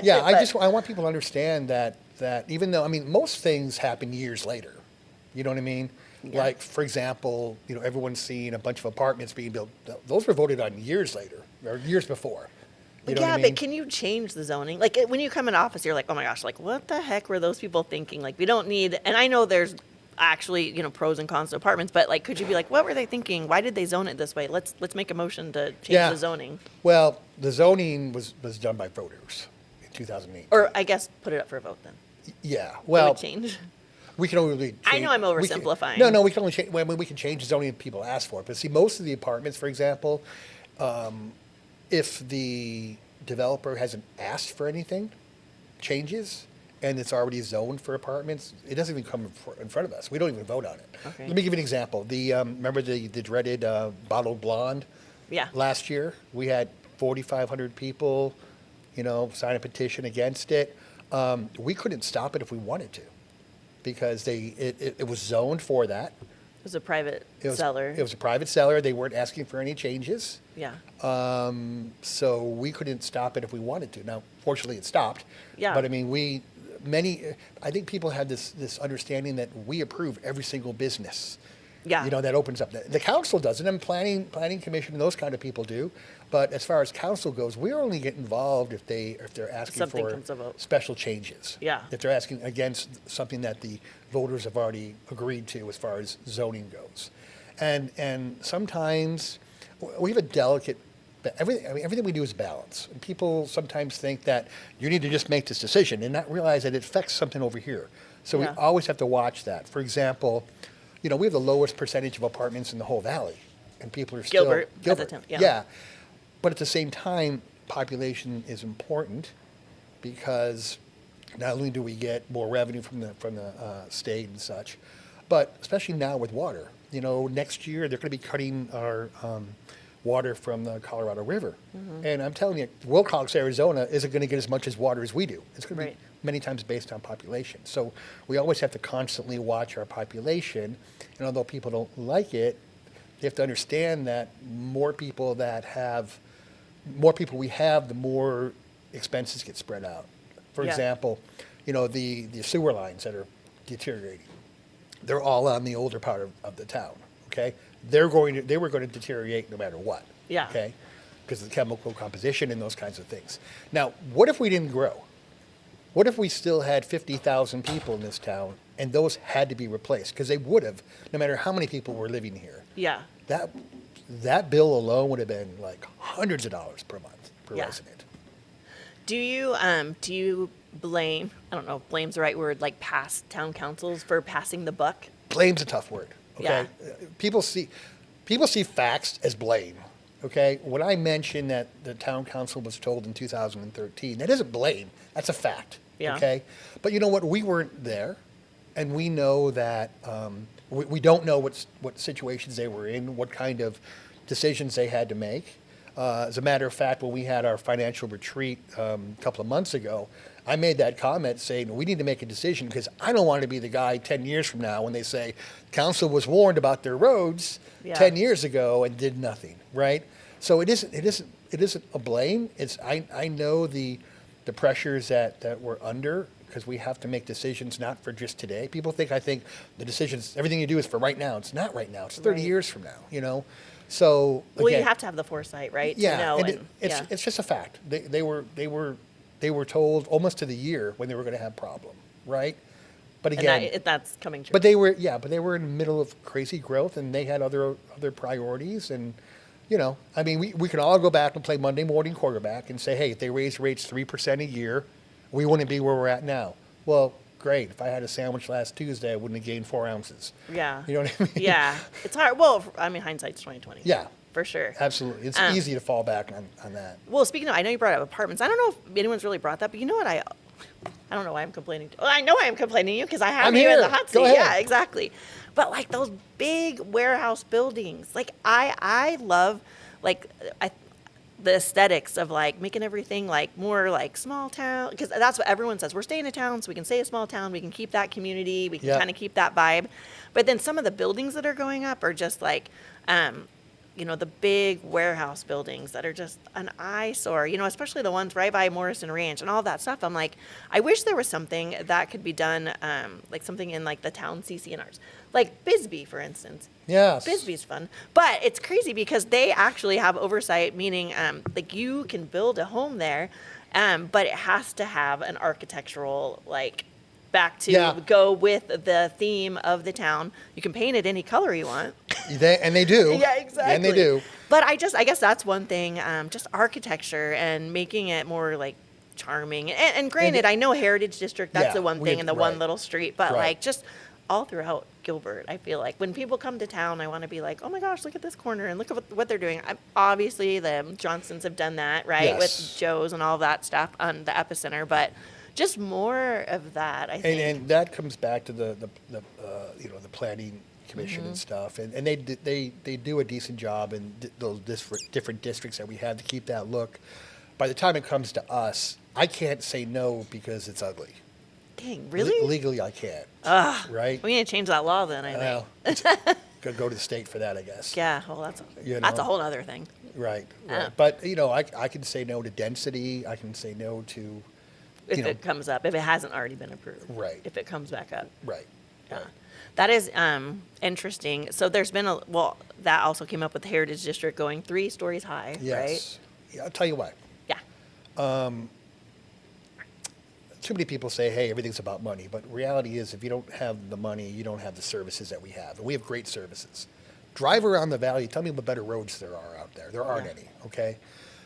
Speaker 2: Yeah, I want people to understand that even though, most things happen years later. You know what I mean?
Speaker 1: Yeah.
Speaker 2: Like, for example, everyone's seeing a bunch of apartments being built. Those were voted on years later, or years before. You know what I mean?
Speaker 1: But can you change the zoning? Like when you come in office, you're like, oh my gosh, like what the heck were those people thinking? Like we don't need, and I know there's actually, pros and cons to apartments, but like, could you be like, what were they thinking? Why did they zone it this way? Let's make a motion to change
Speaker 2: Yeah.
Speaker 1: the zoning.
Speaker 2: Well, the zoning was done by voters in 2008.
Speaker 1: Or I guess put it up for a vote then.
Speaker 2: Yeah.
Speaker 1: It
Speaker 2: Well,
Speaker 1: would change.
Speaker 2: we can only change.
Speaker 1: I know I'm
Speaker 2: we can-
Speaker 1: oversimplifying.
Speaker 2: No, we can only change. Well, we can change the zoning if people ask for it. But see, most of the apartments, for example, if the developer hasn't asked for anything, changes, and it's already zoned for apartments, it doesn't even come in front of us. We don't even vote on it.
Speaker 1: Okay.
Speaker 2: Let me give you an example. Remember the dreaded bottled blonde?
Speaker 1: Yeah.
Speaker 2: Last year, we had 4,500 people, sign a petition against it. We couldn't stop it if we wanted to, because it was zoned for that.
Speaker 1: It was a private
Speaker 2: It was,
Speaker 1: seller.
Speaker 2: It was a private seller. They weren't asking for any changes.
Speaker 1: Yeah.
Speaker 2: So we couldn't stop it if we wanted to. Now, fortunately, it stopped.
Speaker 1: Yeah.
Speaker 2: But I mean, I think people have this understanding that we approve every single business.
Speaker 1: Yeah.
Speaker 2: That opens up. The council doesn't, and planning commission and those kind of people do. But as far as council goes, we only get involved if they're asking
Speaker 1: Something
Speaker 2: for
Speaker 1: comes about.
Speaker 2: special changes.
Speaker 1: Yeah.
Speaker 2: If they're asking against something that the voters have already agreed to as far as zoning goes. And sometimes we have a delicate, everything we do is balance. And people sometimes think that you need to just make this decision and not realize that it affects something over here. So
Speaker 1: Yeah.
Speaker 2: we always have to watch that. For example, we have the lowest percentage of apartments in the whole valley, and people are still
Speaker 1: Gilbert, at the time, yeah.
Speaker 2: Yeah, but at the same time, population is important because not only do we get more revenue from the state and such, but especially now with water. Next year they're going to be cutting our water from the Colorado River, and I'm telling you, Wilcox, Arizona, isn't going to get as much as water as we do. It's going to
Speaker 1: Right.
Speaker 2: be many times based on population. So we always have to constantly watch our population, and although people don't like it, they have to understand that more people we have, the more expenses get spread out. For
Speaker 1: Yeah.
Speaker 2: example, the sewer lines that are deteriorating, they're all on the older part of the town, okay? They were going to deteriorate no matter what.
Speaker 1: Yeah.
Speaker 2: Okay? Because of the chemical composition and those kinds of things. Now, what if we didn't grow? What if we still had 50,000 people in this town and those had to be replaced? Because they would have, no matter how many people were living here.
Speaker 1: Yeah.
Speaker 2: That bill alone would have been like hundreds of dollars per month per
Speaker 1: Yeah.
Speaker 2: resident.
Speaker 1: Do you blame, I don't know if blame's the right word, like past town councils for passing the buck?
Speaker 2: Blame's a tough word. Okay?
Speaker 1: Yeah.
Speaker 2: People see facts as blame. Okay? When I mentioned that the town council was told in 2013, that isn't blame. That's a fact.
Speaker 1: Yeah.
Speaker 2: Okay? But you know what? We weren't there, and we know that we don't know what situations they were in, what kind of decisions they had to make. As a matter of fact, when we had our financial retreat a couple of months ago, I made that comment saying we need to make a decision because I don't want to be the guy 10 years from now when they say council was warned about their roads
Speaker 1: Yeah.
Speaker 2: 10 years ago and did nothing, right? So it isn't a blame. I know the pressures that we're under because we have to make decisions not for just today. People think the decisions, everything you do is for right now. It's not right now. It's 30
Speaker 1: Right.
Speaker 2: years from now, So
Speaker 1: Well,
Speaker 2: again,
Speaker 1: you have to have the foresight, right?
Speaker 2: yeah,
Speaker 1: To know
Speaker 2: and it's just a fact. They were told almost to the year when they were going to have problem, right? But
Speaker 1: and
Speaker 2: again,
Speaker 1: that's coming true.
Speaker 2: but they were in the middle of crazy growth and they had other priorities and we can all go back and play Monday morning quarterback and say, hey, if they raise rates 3% a year, we wouldn't be where we're at now. Well, great. If I had a sandwich last Tuesday, I wouldn't have gained 4 ounces.
Speaker 1: Yeah.
Speaker 2: You know what I mean?
Speaker 1: Yeah. It's hard. Well, I mean, hindsight's 2020.
Speaker 2: Yeah.
Speaker 1: For sure.
Speaker 2: Absolutely. It's easy to fall back on that.
Speaker 1: Well, speaking of, I know you brought up apartments. I don't know if anyone's really brought that, but you know what? I don't know why I'm complaining. Well, I know I am complaining to you because I have
Speaker 2: I'm
Speaker 1: you in
Speaker 2: here.
Speaker 1: the hot
Speaker 2: Go
Speaker 1: seat.
Speaker 2: ahead.
Speaker 1: Yeah, exactly. But like those big warehouse buildings, like I love the aesthetics of like making everything like more like small town, because that's what everyone says. We're staying in town, so we can stay a small town. We can keep that community. We can
Speaker 2: Yeah.
Speaker 1: kind of keep that vibe. But then some of the buildings that are going up are just like the big warehouse buildings that are just an eyesore, especially the ones right by Morrison Ranch and all that stuff. I'm like, I wish there was something that could be done, like something in like the town CCNRs, like Bisbee, for instance.
Speaker 2: Yes.
Speaker 1: Bisbee's fun, but it's crazy because they actually have oversight, meaning like you can build a home there, but it has to have an architectural like back to go with the theme of the town. You can paint it any color you want.
Speaker 2: They do.
Speaker 1: Yeah, exactly.
Speaker 2: And they do.
Speaker 1: But I guess that's one thing, just architecture and making it more like charming. And granted, I know Heritage District, that's the one thing in the one little street, but like just all throughout Gilbert, I feel like when people come to town, I want to be like, oh my gosh, look at this corner and look at what they're doing. Obviously, the Johnsons have done that, right, with Joe's and all that stuff on the Epicenter, but just more of that, I think.
Speaker 2: And that comes back to the planning commission and stuff, and they do a decent job in those different districts that we have to keep that look. By the time it comes to us, I can't say no because it's ugly.
Speaker 1: Dang, really?
Speaker 2: Legally, I can't. Right?
Speaker 1: We need to change that law then, I think.
Speaker 2: Well, could go to the state for that, I guess.
Speaker 1: Yeah, well, that's a whole other thing.
Speaker 2: Right. But I can say no to density. I can say no to.
Speaker 1: If it comes up, if it hasn't already been approved.
Speaker 2: Right.
Speaker 1: If it comes back up.
Speaker 2: Right.
Speaker 1: Yeah. That is interesting. So there's been that also came up with the Heritage District going 3 stories high, right?
Speaker 2: Yes. Yeah, I'll tell you why.
Speaker 1: Yeah.
Speaker 2: Too many people say, hey, everything's about money. But reality is, if you don't have the money, you don't have the services that we have. And we have great services. Drive around the valley. Tell me what better roads there are out there. There aren't any, okay?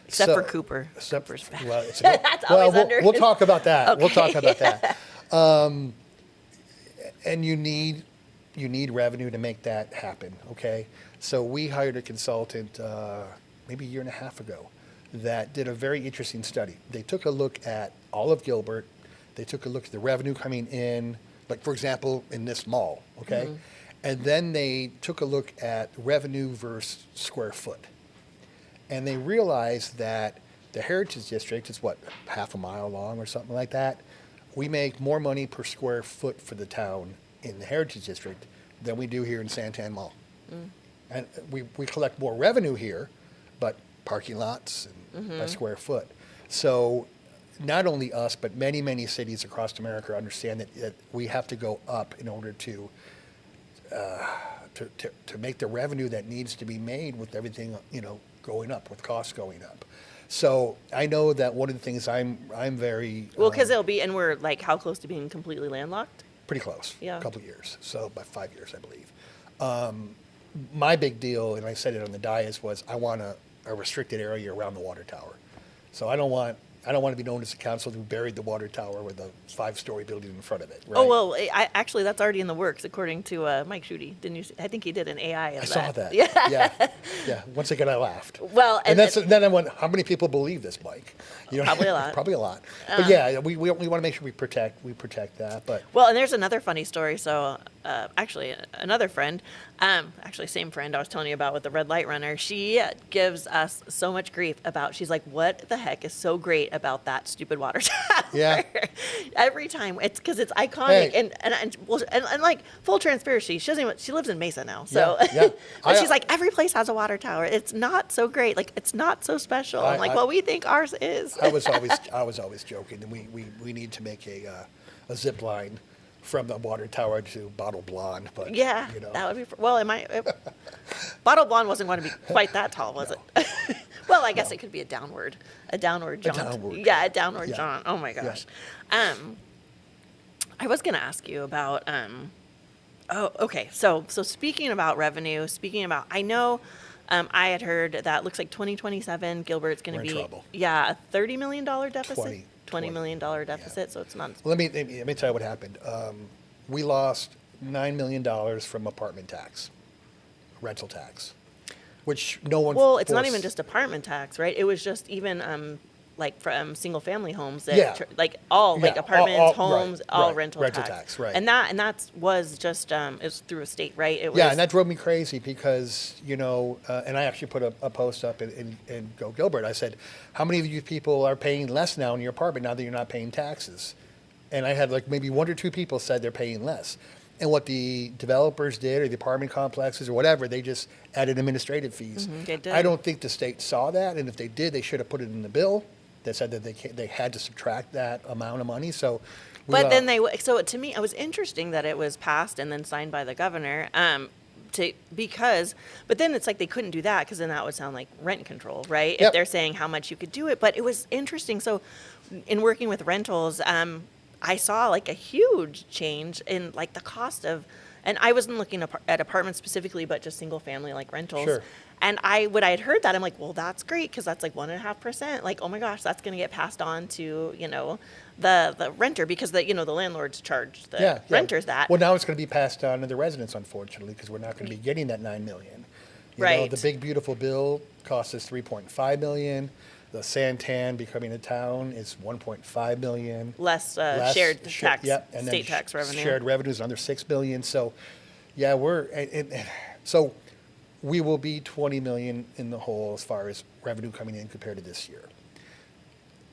Speaker 1: Except for Cooper.
Speaker 2: Cooper's bad. Well,
Speaker 1: That's always under.
Speaker 2: We'll talk about that.
Speaker 1: Okay.
Speaker 2: We'll talk about that. And you need revenue to make that happen, okay? So we hired a consultant maybe a year and a half ago that did a very interesting study. They took a look at all of Gilbert. They took a look at the revenue coming in, like, for example, in this mall, okay? Mm-hmm. And then they took a look at revenue versus square foot. And they realized that the Heritage District is, half a mile long or something like that? We make more money per square foot for the town in the Heritage District than we do here in Santan Mall. Mm. And we collect more revenue here, but parking lots and by square foot. So not only us, but many, many cities across America understand that we have to go up in order to make the revenue that needs to be made with everything, going up, with costs going up. So I know that one of the things I'm very
Speaker 1: because it'll be, and we're like how close to being completely landlocked?
Speaker 2: Pretty close.
Speaker 1: Yeah.
Speaker 2: A couple of years. So by 5 years, I believe. My big deal, and I said it on the dais, was I want a restricted area around the water tower. So I don't want to be known as the council who buried the water tower with a 5-story building in front of it. Right?
Speaker 1: Oh, well, actually, that's already in the works, according to Mike Schude. Didn't you? I think he did an AI of that.
Speaker 2: I saw that. Yeah. Once again, I laughed.
Speaker 1: Well,
Speaker 2: and then I went, how many people believe this, Mike?
Speaker 1: Probably a lot.
Speaker 2: Probably a lot. But yeah, we want to make sure we protect that. But
Speaker 1: well, and there's another funny story. So actually, another friend, same friend I was telling you about with the red light runner, she gives us so much grief about. She's like, what the heck is so great about that stupid water tower?
Speaker 2: Yeah.
Speaker 1: Every time it's because it's iconic,
Speaker 2: Hey.
Speaker 1: and like full transparency, she lives in Mesa now, so
Speaker 2: Yeah.
Speaker 1: but she's like, every place has a water tower. It's not so great, like it's not so special. I'm like, well, we think ours is.
Speaker 2: I was always joking, and we need to make a zip line from the water tower to Bottle Blonde, but
Speaker 1: yeah, that would be well. Bottle Blonde wasn't going to be quite that tall, was it? Well, I guess it could be a downward jaunt. Yeah, a downward jaunt. Oh my gosh. Yeah. I was going to ask you about. Okay. So speaking about revenue, I know. I had heard that looks like 2027 Gilbert's going to be
Speaker 2: trouble.
Speaker 1: A $30 million deficit. $20 million deficit,
Speaker 2: yeah.
Speaker 1: So it's not.
Speaker 2: Well, let me tell you what happened. We lost $9 million from apartment tax, rental tax, which no one.
Speaker 1: Well, it's not even just apartment tax, right? It was just even like from single family homes that like apartments, homes, all rental tax,
Speaker 2: right?
Speaker 1: And that was just it was through a state, right? It was,
Speaker 2: and that drove me crazy because and I actually put a post up in Go Gilbert. I said, how many of you people are paying less now in your apartment now that you're not paying taxes? And I had like maybe 1 or 2 people said they're paying less. And what the developers did, or the apartment complexes, or whatever, they just added administrative fees.
Speaker 1: They did.
Speaker 2: I don't think the state saw that, and if they did, they should have put it in the bill that said that they had to subtract that amount of money. So,
Speaker 1: But then so to me, it was interesting that it was passed and then signed by the governor. But then it's like they couldn't do that because then that would sound like rent control, right?
Speaker 2: Yep.
Speaker 1: If they're saying how much you could do it. But it was interesting. So in working with rentals, I saw like a huge change in like the cost of, and I wasn't looking at apartments specifically, but just single family like rentals.
Speaker 2: Sure.
Speaker 1: And when I had heard that, I'm like, well, that's great because that's like 1.5%. Like, oh my gosh, that's going to get passed on to the renter because the landlords charge the renters that.
Speaker 2: Well, now it's going to be passed on to the residents, unfortunately, because we're not going to be getting that $9 million.
Speaker 1: Right.
Speaker 2: The big beautiful bill cost us $3.5 million. The Santan becoming a town is $1.5 million.
Speaker 1: Less shared tax, state tax revenue.
Speaker 2: Shared revenues under $6 billion. So, yeah, so we will be $20 million in the hole as far as revenue coming in compared to this year.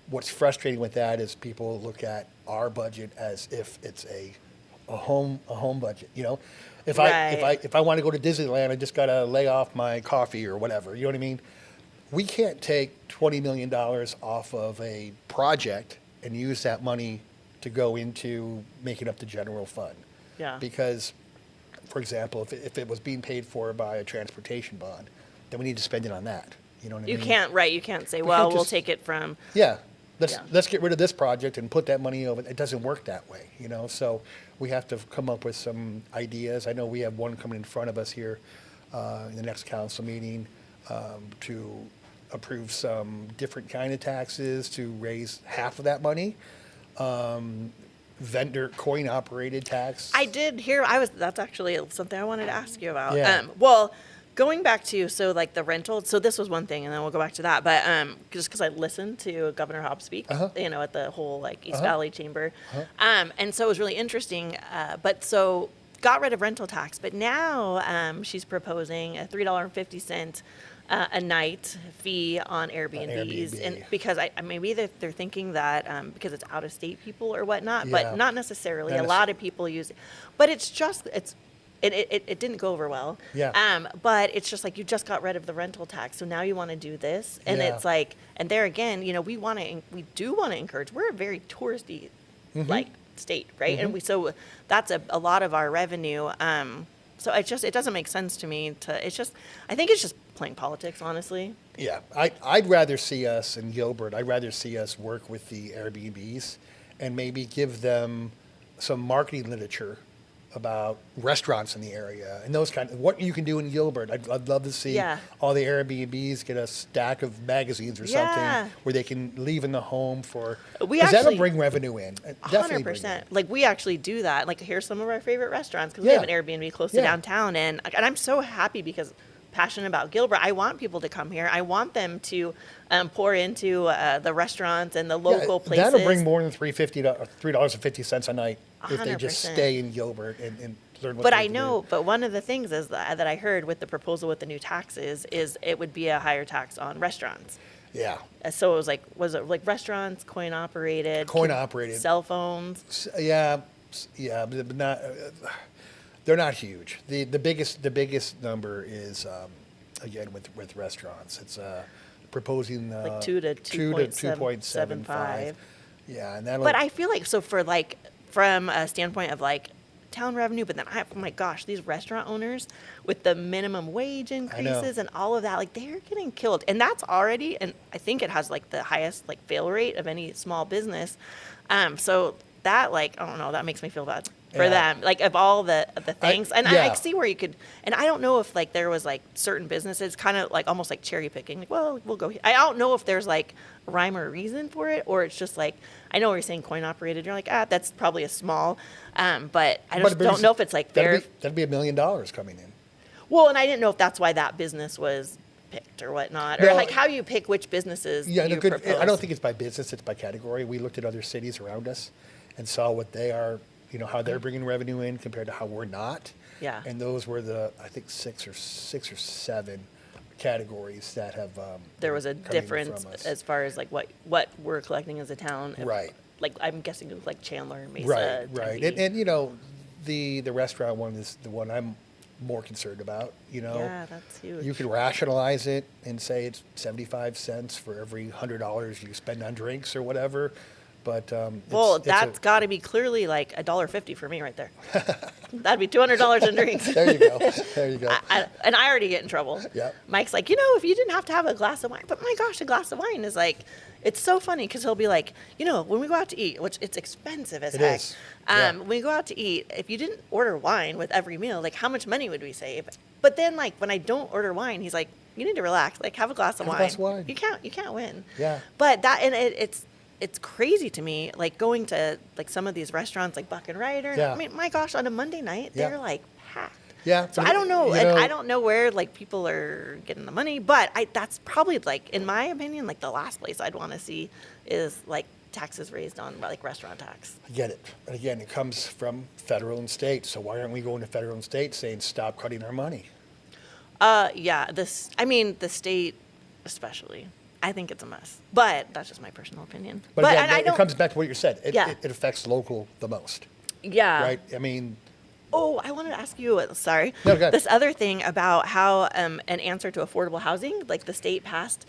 Speaker 2: What's frustrating with that is people look at our budget as if it's a home budget. If I want to go to Disneyland, I just got to lay off my coffee or whatever. You know what I mean? We can't take $20 million off of a project and use that money to go into making up the general fund.
Speaker 1: Yeah.
Speaker 2: Because, for example, if it was being paid for by a transportation bond, then we need to spend it on that. You know what I mean?
Speaker 1: You can't, right? You can't say,
Speaker 2: can't
Speaker 1: we'll
Speaker 2: just-
Speaker 1: take it from.
Speaker 2: Yeah. Let's get rid of this project and put that money over. It doesn't work that way, So we have to come up with some ideas. I know we have one coming in front of us here in the next council meeting to approve some different kind of taxes to raise half of that money. Vendor coin operated tax.
Speaker 1: I did hear. That's actually something I wanted to ask you about.
Speaker 2: Yeah.
Speaker 1: Well, going back to like the rental. So this was one thing, and then we'll go back to that. But just because I listened to Governor Hobbs speak, at the whole like East Valley Chamber, and so it was really interesting. But so got rid of rental tax, but now she's proposing a $3.50 a night fee on Airbnbs,
Speaker 2: Airbnb.
Speaker 1: and because maybe they're thinking that because it's out of state people or whatnot,
Speaker 2: Yeah.
Speaker 1: but not necessarily.
Speaker 2: Not
Speaker 1: A lot of people use it, but it didn't go over well.
Speaker 2: Yeah.
Speaker 1: But it's just like you just got rid of the rental tax, so now you want to do this, and
Speaker 2: Yeah.
Speaker 1: it's like, and there again, we do want to encourage. We're a very touristy like state, right? And so that's a lot of our revenue. So it doesn't make sense to me I think it's just playing politics, honestly.
Speaker 2: Yeah, I'd rather see us in Gilbert. I'd rather see us work with the Airbnbs and maybe give them some marketing literature about restaurants in the area and those what you can do in Gilbert. I'd love to see
Speaker 1: Yeah.
Speaker 2: all the Airbnbs get a stack of magazines or
Speaker 1: Yeah.
Speaker 2: something where they can leave in the home
Speaker 1: We
Speaker 2: because that'll
Speaker 1: actually-
Speaker 2: bring revenue in. Definitely bring
Speaker 1: 100%.
Speaker 2: in.
Speaker 1: Like we actually do that. Like here's some of our favorite restaurants because we
Speaker 2: Yeah.
Speaker 1: have an Airbnb close to
Speaker 2: Yeah.
Speaker 1: downtown, and I'm so happy because passionate about Gilbert. I want people to come here. I want them to pour into the restaurants and the local places.
Speaker 2: That'll bring more than $3.50 a night if they just
Speaker 1: 100%.
Speaker 2: stay in Gilbert and learn what
Speaker 1: But
Speaker 2: they
Speaker 1: I
Speaker 2: need to do.
Speaker 1: know, but one of the things is that I heard with the proposal with the new taxes is it would be a higher tax on restaurants.
Speaker 2: Yeah.
Speaker 1: So was it like restaurants, coin operated,
Speaker 2: Coin operated.
Speaker 1: cell phones?
Speaker 2: Yeah, but not. They're not huge. The biggest number is again with restaurants. It's proposing
Speaker 1: Like 2 to 2.75.
Speaker 2: Yeah, and that'll.
Speaker 1: But I feel like from a standpoint of like town revenue, but then oh my gosh, these restaurant owners with the minimum wage increases and all of that, like they're getting killed. And that's already, and I think it has like the highest like fail rate of any small business. So that I don't know, that makes me feel bad for
Speaker 2: Yeah.
Speaker 1: them. Like of all the things, and
Speaker 2: yeah.
Speaker 1: I see where you could, and I don't know if like there was like certain businesses kind of like almost like cherry picking, like, well, we'll go here. I don't know if there's like rhyme or reason for it, or it's just like, I know you're saying coin operated. You're like, that's probably a small, but I just don't know if it's like fair.
Speaker 2: That'd be $1 million coming in.
Speaker 1: Well, and I didn't know if that's why that business was picked or whatnot, or
Speaker 2: No,
Speaker 1: like how you pick which businesses
Speaker 2: Yeah,
Speaker 1: you
Speaker 2: I
Speaker 1: propose.
Speaker 2: don't think it's by business; it's by category. We looked at other cities around us and saw what they are, how they're bringing revenue in compared to how we're not.
Speaker 1: Yeah.
Speaker 2: And those were I think six or seven categories that have.
Speaker 1: There was a
Speaker 2: coming
Speaker 1: difference
Speaker 2: from us.
Speaker 1: as far as like what we're collecting as a town.
Speaker 2: Right.
Speaker 1: Like I'm guessing it was like Chandler, Mesa,
Speaker 2: Right.
Speaker 1: Tempe.
Speaker 2: And the restaurant one is the one I'm more concerned about,
Speaker 1: Yeah, that's huge.
Speaker 2: You could rationalize it and say it's 75 cents for every $100 you spend on drinks or whatever, but
Speaker 1: Well, that's got to be clearly like $1.50 for me right there. That'd be $200 in drinks.
Speaker 2: there you go. There you go.
Speaker 1: And I already get in trouble.
Speaker 2: Yeah.
Speaker 1: Mike's like, if you didn't have to have a glass of wine, but my gosh, a glass of wine is like, it's so funny because he'll be like, when we go out to eat, which it's expensive as
Speaker 2: It
Speaker 1: heck.
Speaker 2: is. Yeah.
Speaker 1: When we go out to eat, if you didn't order wine with every meal, like how much money would we save? But then like when I don't order wine, he's like, you need to relax, like have a glass of
Speaker 2: Have a
Speaker 1: wine.
Speaker 2: glass of wine.
Speaker 1: You can't win.
Speaker 2: Yeah.
Speaker 1: But it's crazy to me, like going to like some of these restaurants like Buck and Ryder.
Speaker 2: Yeah.
Speaker 1: I mean, my gosh, on a Monday night,
Speaker 2: Yeah.
Speaker 1: they're like packed.
Speaker 2: Yeah.
Speaker 1: So I don't know, and I don't know where like people are getting the money, but that's probably like, in my opinion, like the last place I'd want to see is like taxes raised on like restaurant tax.
Speaker 2: I get it. And again, it comes from federal and state. So why aren't we going to federal and state saying stop cutting our money?
Speaker 1: Yeah, the state especially. I think it's a mess, but that's just my personal opinion.
Speaker 2: But again,
Speaker 1: and I
Speaker 2: it
Speaker 1: don't,
Speaker 2: comes back to what you said.
Speaker 1: Yeah.
Speaker 2: It affects local the most,
Speaker 1: yeah.
Speaker 2: right? I mean,
Speaker 1: Oh, I wanted to ask you, sorry,
Speaker 2: No, go ahead.
Speaker 1: this other thing about how an answer to affordable housing, like the state passed,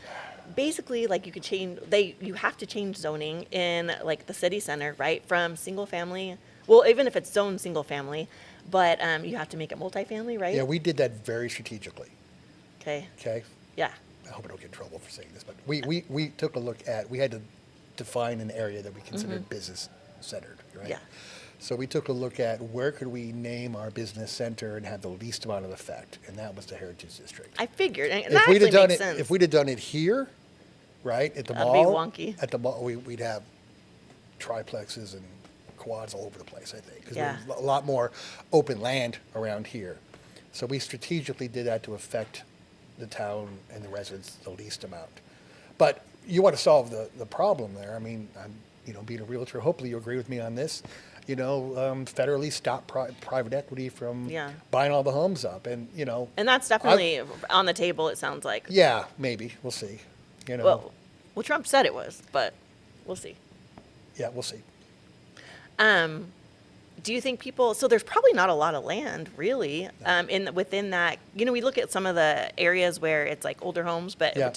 Speaker 1: basically like you have to change zoning in like the city center, right, from single family, well, even if it's zoned single family, but you have to make it multifamily, right?
Speaker 2: yeah, we did that very strategically,
Speaker 1: Okay,
Speaker 2: okay?
Speaker 1: yeah,
Speaker 2: I hope I don't get in trouble for saying this, but we took a look at, we had to define an area that we considered business centered, right?
Speaker 1: Mm-hmm. Yeah.
Speaker 2: So we took a look at where could we name our business center and have the least amount of effect, and that was the Heritage District.
Speaker 1: I figured, and that
Speaker 2: If we'd
Speaker 1: actually
Speaker 2: have done
Speaker 1: makes
Speaker 2: it,
Speaker 1: sense.
Speaker 2: if we'd have done it here, right, at the
Speaker 1: That'd be
Speaker 2: mall.
Speaker 1: wonky.
Speaker 2: At the mall, we'd have triplexes and quads all over the place, I think. Because
Speaker 1: Yeah.
Speaker 2: there's a lot more open land around here. So we strategically did that to affect the town and the residents the least amount. But you want to solve the problem there. I mean, being a realtor, hopefully you agree with me on this. Federally stop private equity from
Speaker 1: Yeah.
Speaker 2: buying all the homes up. And,
Speaker 1: And that's definitely on the table, it sounds like.
Speaker 2: yeah, maybe. We'll see.
Speaker 1: Well, Trump said it was, but we'll see.
Speaker 2: Yeah, we'll see.
Speaker 1: Do you think people? So there's probably not a lot of land really within that. We look at some of the areas where it's like older homes, but
Speaker 2: Yeah.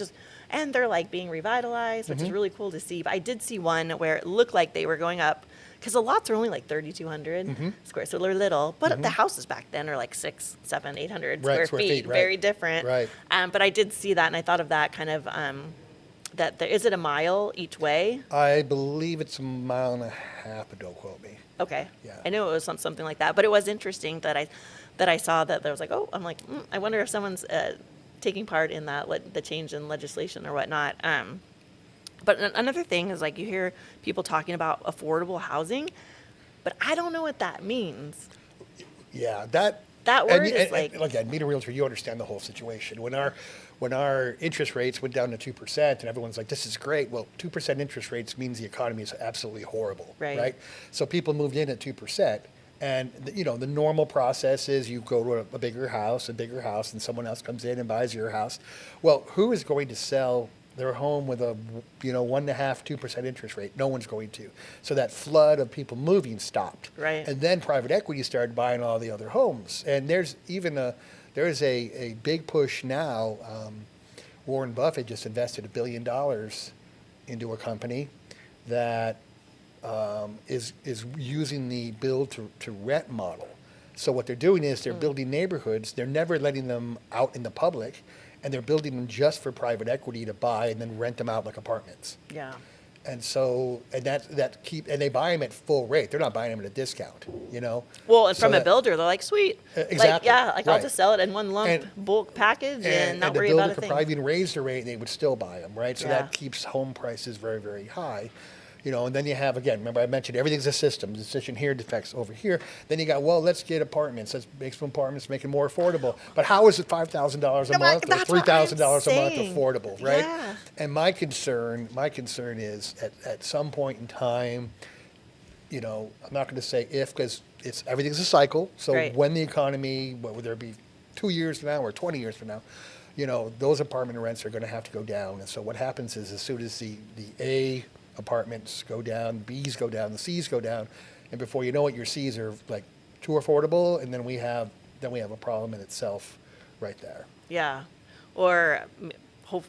Speaker 1: and they're like being revitalized, which is really cool to see. But I did see one where it looked like they were going up because the lots are only like 3,200 square, so they're little. But the houses back then are like 600, 700, 800
Speaker 2: Right,
Speaker 1: square
Speaker 2: square
Speaker 1: feet,
Speaker 2: feet, right.
Speaker 1: very different.
Speaker 2: Right.
Speaker 1: But I did see that, and I thought of that kind of. Is it a mile each way?
Speaker 2: I believe it's a mile and a half, but don't quote me.
Speaker 1: Okay.
Speaker 2: Yeah.
Speaker 1: I knew it was something like that, but it was interesting that I saw that there was like, I'm like, I wonder if someone's taking part in that the change in legislation or whatnot. But another thing is like you hear people talking about affordable housing, but I don't know what that means.
Speaker 2: Yeah, that
Speaker 1: word is like-
Speaker 2: and again, being a realtor, you understand the whole situation. When our interest rates went down to 2%, and everyone's like, "This is great." Well, 2% interest rates means the economy is absolutely horrible,
Speaker 1: Right.
Speaker 2: So people moved in at 2%, and the normal process is you go to a bigger house, and someone else comes in and buys your house. Well, who is going to sell their home with a 1.5%, 2% interest rate? No one's going to. So that flood of people moving stopped.
Speaker 1: Right.
Speaker 2: And then private equity started buying all the other homes. And there's a big push now. Warren Buffett just invested $1 billion into a company that is using the build to rent model. So what they're doing is they're building neighborhoods. They're never letting them out in the public, and they're building them just for private equity to buy and then rent them out like apartments.
Speaker 1: Yeah.
Speaker 2: And so, and they buy them at full rate. They're not buying them at a discount,
Speaker 1: Well, and
Speaker 2: So
Speaker 1: from a
Speaker 2: that-
Speaker 1: builder, they're like, sweet.
Speaker 2: Exactly,
Speaker 1: I'll
Speaker 2: right.
Speaker 1: just sell it in one lump
Speaker 2: And-
Speaker 1: bulk package and not
Speaker 2: the
Speaker 1: worry
Speaker 2: builder
Speaker 1: about a
Speaker 2: could
Speaker 1: thing.
Speaker 2: probably even raise the rate, and they would still buy them, right? So
Speaker 1: Yeah.
Speaker 2: that keeps home prices very, very high. And then you have, again, remember I mentioned everything's a system. Decision here, defects over here. Then you got, let's get apartments. Let's make some apartments, make it more affordable. But how is it $5,000 a
Speaker 1: No,
Speaker 2: month or
Speaker 1: that's what I'm
Speaker 2: $3,000 a month
Speaker 1: saying.
Speaker 2: affordable, right?
Speaker 1: Yeah.
Speaker 2: And my concern is at some point in time, I'm not going to say if, because everything's a cycle. So
Speaker 1: Right.
Speaker 2: when the economy, whether it be 2 years from now or 20 years from now, those apartment rents are going to have to go down. And so what happens is as soon as the A apartments go down, B's go down, the C's go down, and before you know it, your C's are like too affordable, and then we have a problem in itself right there.
Speaker 1: Yeah. Or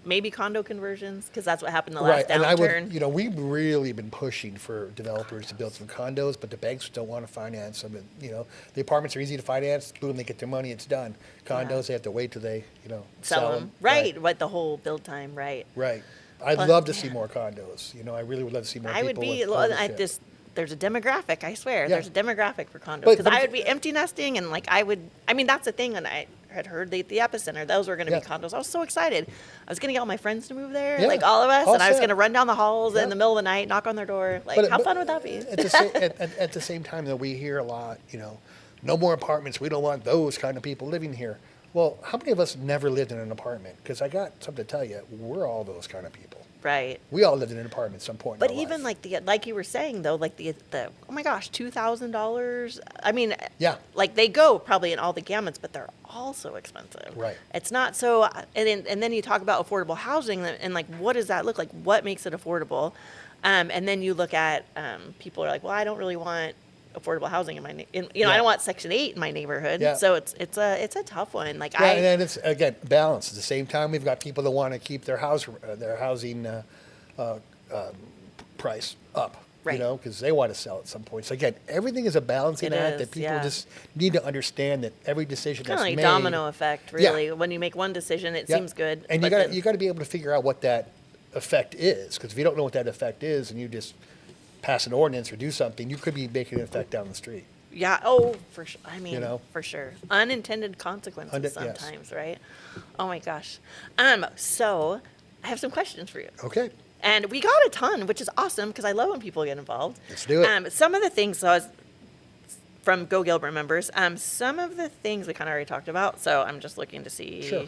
Speaker 1: maybe condo conversions, because that's what happened the last
Speaker 2: And
Speaker 1: downturn.
Speaker 2: we've really been pushing for developers to build some condos, but the banks don't want to finance them. And, the apartments are easy to finance. Boom, they get their money, it's done. Condos, they have to wait till they,
Speaker 1: Sell them. Right. What the whole build time, right.
Speaker 2: Right. I'd
Speaker 1: But,
Speaker 2: love to see more condos. I really would love to see more
Speaker 1: I would
Speaker 2: people
Speaker 1: be,
Speaker 2: with ownership.
Speaker 1: there's a demographic, I swear.
Speaker 2: Yeah.
Speaker 1: There's a demographic for condos.
Speaker 2: But-
Speaker 1: Because
Speaker 2: but
Speaker 1: I
Speaker 2: if-
Speaker 1: would be empty nesting and that's the thing. And I had heard the epicenter, those were going to
Speaker 2: Yeah.
Speaker 1: be condos. I was so excited. I was going to get all my friends to move there,
Speaker 2: Yeah.
Speaker 1: like all of us.
Speaker 2: All
Speaker 1: And I was
Speaker 2: set.
Speaker 1: going to run down the halls
Speaker 2: Yeah.
Speaker 1: in the middle of the night, knock on their door. How fun would that be?
Speaker 2: At the same time, though, we hear a lot, no more apartments. We don't want those kind of people living here. Well, how many of us never lived in an apartment? Because I got something to tell you. We're all those kind of people.
Speaker 1: Right.
Speaker 2: We all lived in an apartment at some point.
Speaker 1: But
Speaker 2: in our
Speaker 1: even
Speaker 2: life.
Speaker 1: like you were saying though, like the oh my gosh, $2,000. I mean,
Speaker 2: Yeah.
Speaker 1: like they go probably in all the gamuts, but they're all so expensive.
Speaker 2: Right.
Speaker 1: It's not so. And then you talk about affordable housing and like what does that look like? What makes it affordable? And then you look at people are like, well, I don't really want affordable housing in my I
Speaker 2: Yeah.
Speaker 1: don't want Section 8 in my neighborhood.
Speaker 2: Yeah.
Speaker 1: So it's a tough one. Like
Speaker 2: Yeah, and then it's again balance. At the same time, we've got people that want to keep their housing price up,
Speaker 1: Right.
Speaker 2: because they want to sell at some point. So again, everything is a balancing
Speaker 1: It
Speaker 2: act
Speaker 1: is,
Speaker 2: that people
Speaker 1: yeah.
Speaker 2: just need to understand that every decision
Speaker 1: kind
Speaker 2: that's
Speaker 1: of like
Speaker 2: made.
Speaker 1: domino effect,
Speaker 2: Yeah.
Speaker 1: really. When you make one decision, it
Speaker 2: Yeah.
Speaker 1: seems good.
Speaker 2: And
Speaker 1: but then-
Speaker 2: you got to be able to figure out what that effect is, because if you don't know what that effect is, and you just pass an ordinance or do something, you could be making an effect down the street.
Speaker 1: Yeah. Oh, for sure. I mean,
Speaker 2: know?
Speaker 1: for sure. Unintended consequences
Speaker 2: Yes.
Speaker 1: sometimes, right? Oh my gosh. So I have some questions for you.
Speaker 2: Okay.
Speaker 1: And we got a ton, which is awesome because I love when people get involved.
Speaker 2: Let's do it.
Speaker 1: Some of the things, so I was from Go Gilbert members, some of the things we kind of already talked about. So I'm just looking to see.
Speaker 2: Sure.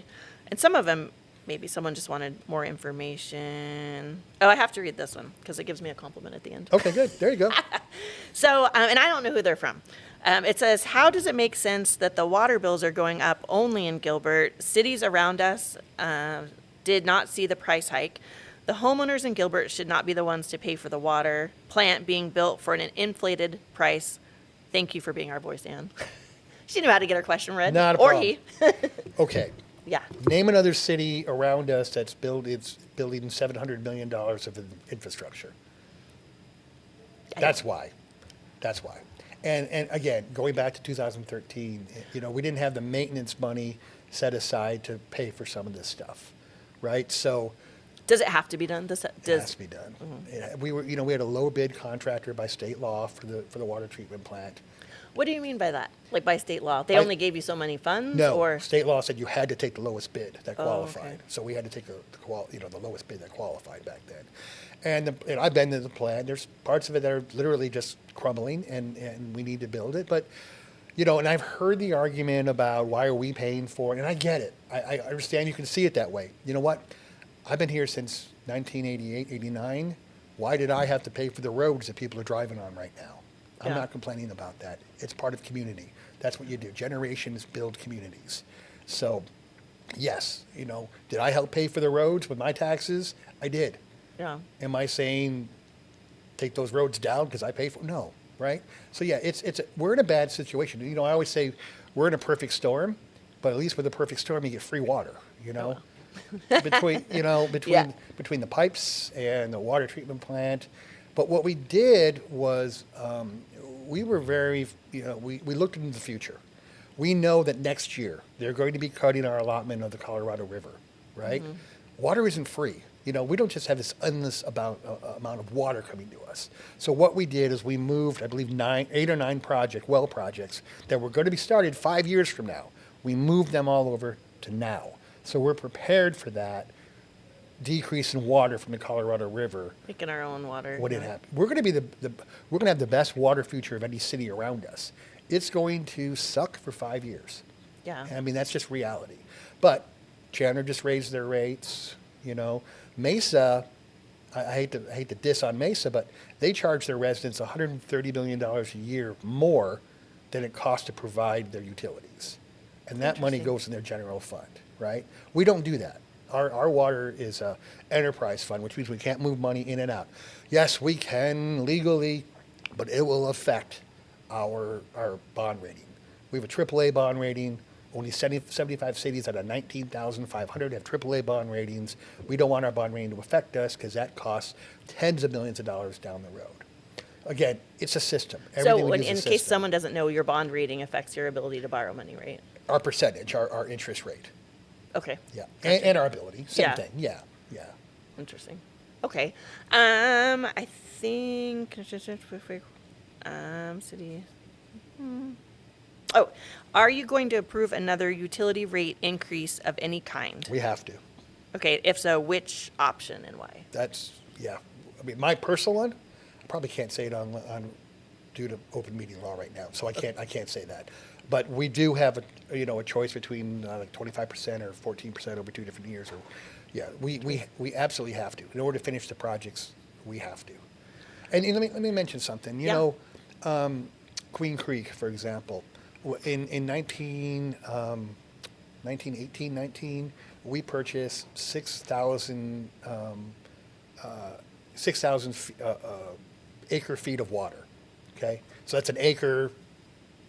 Speaker 1: And some of them, maybe someone just wanted more information. Oh, I have to read this one because it gives me a compliment at the end.
Speaker 2: Okay, good. There you go.
Speaker 1: So, and I don't know who they're from. It says, how does it make sense that the water bills are going up only in Gilbert? Cities around us did not see the price hike. The homeowners in Gilbert should not be the ones to pay for the water plant being built for an inflated price. Thank you for being our voice, Ann. She knew how to get her question read.
Speaker 2: Not a
Speaker 1: or
Speaker 2: problem.
Speaker 1: he.
Speaker 2: Okay.
Speaker 1: Yeah.
Speaker 2: Name another city around us that's building $700 million of infrastructure. That's why. That's why. And again, going back to 2013, we didn't have the maintenance money set aside to pay for some of this stuff, right? So
Speaker 1: Does it have to be done?
Speaker 2: it has to be done. We had a low bid contractor by state law for the water treatment plant.
Speaker 1: What do you mean by that? Like by state law? They
Speaker 2: By-
Speaker 1: only gave you so many funds?
Speaker 2: No,
Speaker 1: Or?
Speaker 2: state law said you had to take the lowest bid that
Speaker 1: Oh,
Speaker 2: qualified.
Speaker 1: okay.
Speaker 2: So we had to take the lowest bid that qualified back then. And I've been to the plant. There's parts of it that are literally just crumbling, and we need to build it. But and I've heard the argument about why are we paying for it, and I get it. I understand you can see it that way. You know what? I've been here since 1988, 89. Why did I have to pay for the roads that people are driving on right now? I'm
Speaker 1: Yeah.
Speaker 2: not complaining about that. It's part of community. That's what you do. Generations build communities. So, yes, did I help pay for the roads with my taxes? I did.
Speaker 1: Yeah.
Speaker 2: Am I saying take those roads down because I pay for? No, right? So yeah, we're in a bad situation. I always say we're in a perfect storm, but at least with a perfect storm you get free water. Between
Speaker 1: Yeah.
Speaker 2: between the pipes and the water treatment plant. But what we did was we were very we looked into the future. We know that next year they're going to be cutting our allotment of the Colorado River, right?
Speaker 1: Mm-hmm.
Speaker 2: Water isn't free. We don't just have this endless amount of water coming to us. So what we did is we moved, I believe, 8 or 9 well projects that were going to be started 5 years from now. We moved them all over to now. So we're prepared for that decrease in water from the Colorado River.
Speaker 1: Making our own water.
Speaker 2: What
Speaker 1: yeah.
Speaker 2: it happened? We're going to be we're going to have the best water future of any city around us. It's going to suck for 5 years.
Speaker 1: Yeah.
Speaker 2: I mean, that's just reality. But Chandler just raised their rates. Mesa, I hate to diss on Mesa, but they charge their residents $130 million a year more than it costs to provide their utilities. And that money
Speaker 1: Interesting.
Speaker 2: goes in their general fund, right? We don't do that. Our water is a enterprise fund, which means we can't move money in and out. Yes, we can legally, but it will affect our bond rating. We have a AAA bond rating. Only 75 cities out of 19,500 have AAA bond ratings. We don't want our bond rating to affect us because that costs tens of millions of dollars down the road. Again, it's a system. Everything
Speaker 1: So
Speaker 2: we
Speaker 1: in
Speaker 2: do is a
Speaker 1: case
Speaker 2: system.
Speaker 1: someone doesn't know, your bond rating affects your ability to borrow money, right?
Speaker 2: Our percentage, our interest rate.
Speaker 1: Okay.
Speaker 2: Yeah.
Speaker 1: Gotcha.
Speaker 2: And our ability. Same
Speaker 1: Yeah.
Speaker 2: thing. Yeah. Yeah.
Speaker 1: Interesting. Okay. I think city. Oh, are you going to approve another utility rate increase of any kind?
Speaker 2: We have to.
Speaker 1: Okay, if so, which option and why?
Speaker 2: That's, yeah. I mean, my personal one, I probably can't say it on due to open meeting law right now, so I can't say that. But we do have a choice between like 25% or 14% over 2 different years. Or, yeah, we absolutely have to. In order to finish the projects, we have to. And let me mention something.
Speaker 1: Yeah.
Speaker 2: Queen Creek, for example, in 1918-19, we purchased 6,000 acre feet of water. Okay, so that's an acre,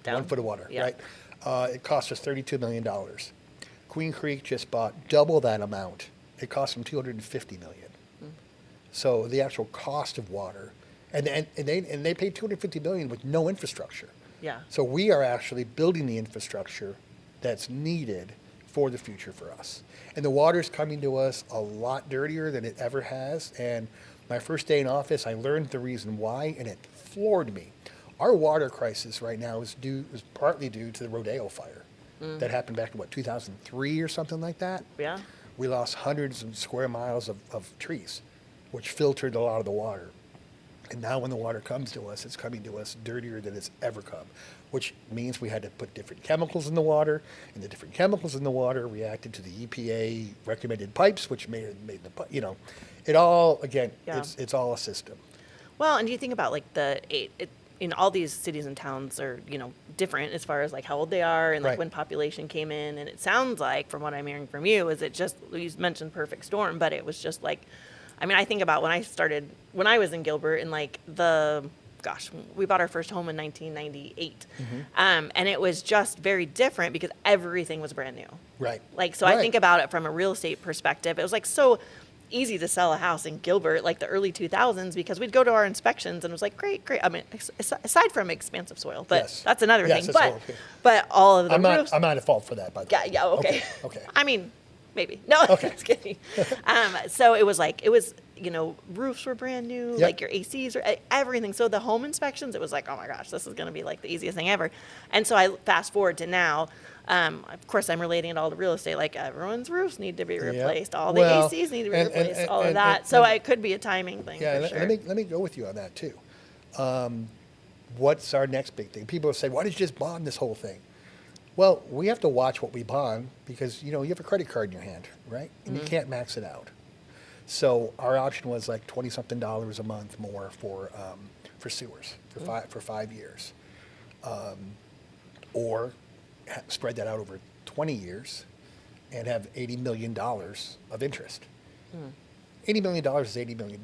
Speaker 1: Down.
Speaker 2: 1 foot of water,
Speaker 1: Yeah.
Speaker 2: right? It cost us $32 million. Queen Creek just bought double that amount. It cost them $250 million. So the actual cost of water, and they paid $250 million with no infrastructure.
Speaker 1: Yeah.
Speaker 2: So we are actually building the infrastructure that's needed for the future for us. And the water's coming to us a lot dirtier than it ever has. And my first day in office, I learned the reason why, and it floored me. Our water crisis right now is partly due to the Rodeo fire that happened back in 2003 or something like that.
Speaker 1: Yeah.
Speaker 2: We lost hundreds of square miles of trees, which filtered a lot of the water. And now when the water comes to us, it's coming to us dirtier than it's ever come, which means we had to put different chemicals in the water, and the different chemicals in the water reacted to the EPA recommended pipes, which made the, it all, again,
Speaker 1: Yeah.
Speaker 2: it's all a system.
Speaker 1: Well, and do you think about like in all these cities and towns are, different as far as like how old they are and like
Speaker 2: Right.
Speaker 1: when population came in. And it sounds like, from what I'm hearing from you, is it just, you mentioned perfect storm, but it was just like, I think about when I was in Gilbert and like we bought our first home in 1998. And it was just very different because everything was brand new.
Speaker 2: Right.
Speaker 1: Like, so
Speaker 2: Right.
Speaker 1: I think about it from a real estate perspective. It was like so easy to sell a house in Gilbert, like the early 2000s, because we'd go to our inspections and it was like, great. I mean, aside from expansive soil, but
Speaker 2: Yes.
Speaker 1: that's another
Speaker 2: Yes,
Speaker 1: thing.
Speaker 2: that's
Speaker 1: But,
Speaker 2: all, okay.
Speaker 1: but all of the
Speaker 2: I'm
Speaker 1: roofs.
Speaker 2: not at fault for that, by the way.
Speaker 1: Yeah, okay.
Speaker 2: Okay.
Speaker 1: I mean, maybe. No,
Speaker 2: Okay.
Speaker 1: just kidding. So it was, roofs were brand new,
Speaker 2: Yep.
Speaker 1: like your ACs, everything. So the home inspections, it was like, oh my gosh, this is going to be like the easiest thing ever. And so I fast forward to now. Of course, I'm relating it all to real estate. Like everyone's roofs need to be replaced. All the
Speaker 2: Well,
Speaker 1: ACs need to be
Speaker 2: and-
Speaker 1: replaced. All of
Speaker 2: and-
Speaker 1: that.
Speaker 2: and-
Speaker 1: So
Speaker 2: and-
Speaker 1: it could be a timing thing.
Speaker 2: Yeah,
Speaker 1: for sure.
Speaker 2: let me go with you on that too. What's our next big thing? People say, why did you just bond this whole thing? Well, we have to watch what we bond because, you have a credit card in your hand, right? And you can't max it out. So our option was like $20-something a month more for sewers for 5 years. Or spread that out over 20 years and have $80 million of interest. $80 million is $80 million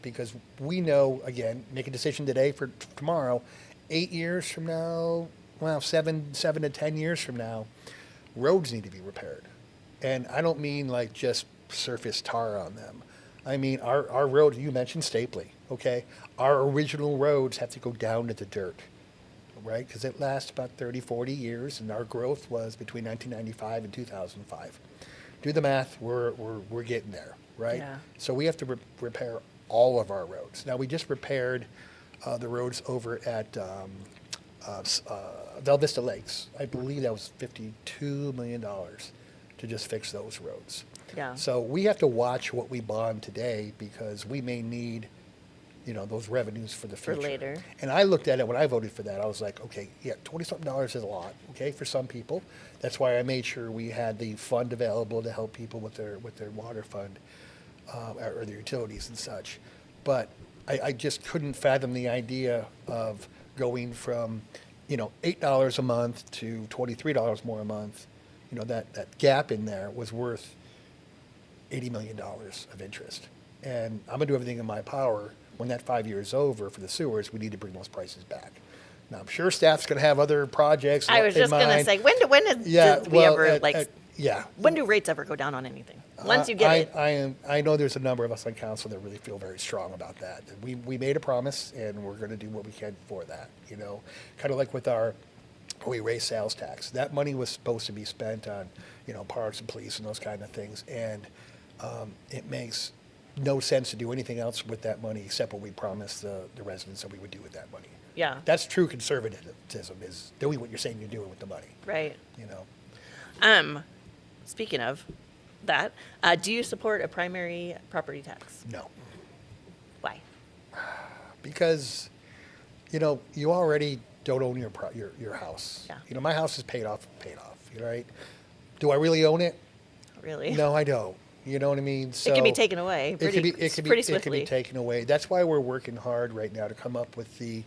Speaker 2: because we know, again, make a decision today for tomorrow, 8 years from now, well, 7 to 10 years from now, roads need to be repaired. And I don't mean like just surface tar on them. I mean, our road, you mentioned Stapley, okay? Our original roads have to go down to the dirt, right? Because it lasts about 30, 40 years, and our growth was between 1995 and 2005. Do the math, we're getting there, right?
Speaker 1: Yeah.
Speaker 2: So we have to repair all of our roads. Now, we just repaired the roads over at Val Vista Lakes. I believe that was $52 million to just fix those roads.
Speaker 1: Yeah.
Speaker 2: So we have to watch what we bond today because we may need, those revenues for the
Speaker 1: For
Speaker 2: future.
Speaker 1: later.
Speaker 2: And I looked at it when I voted for that. I was like, okay, yeah, $20-something is a lot, okay, for some people. That's why I made sure we had the fund available to help people with their water fund or their utilities and such. But I just couldn't fathom the idea of going from, $8 a month to $23 more a month. That gap in there was worth $80 million of interest. And I'm going to do everything in my power when that 5 years is over for the sewers, we need to bring those prices back. Now, I'm sure staff's going to have other projects
Speaker 1: I was
Speaker 2: in
Speaker 1: just gonna
Speaker 2: mind.
Speaker 1: say, when
Speaker 2: Yeah,
Speaker 1: did we
Speaker 2: well,
Speaker 1: ever like?
Speaker 2: yeah.
Speaker 1: When do rates ever go down on anything? Once you get it.
Speaker 2: I know there's a number of us on council that really feel very strong about that. We made a promise, and we're going to do what we can for that. You know, kind of like with we raised sales tax. That money was supposed to be spent on, parks and police and those kind of things, and it makes no sense to do anything else with that money except what we promised the residents that we would do with that money.
Speaker 1: Yeah.
Speaker 2: That's true conservatism, is doing what you're saying you're doing with the money.
Speaker 1: Right.
Speaker 2: You know.
Speaker 1: Speaking of that, do you support a primary property tax?
Speaker 2: No.
Speaker 1: Why?
Speaker 2: Because, you already don't own your house.
Speaker 1: Yeah.
Speaker 2: My house is paid off, right? Do I really own it?
Speaker 1: Not really.
Speaker 2: No, I don't. You know what I mean? So
Speaker 1: It can be taken away pretty
Speaker 2: it can
Speaker 1: swiftly.
Speaker 2: It can be taken away. That's why we're working hard right now to come up with the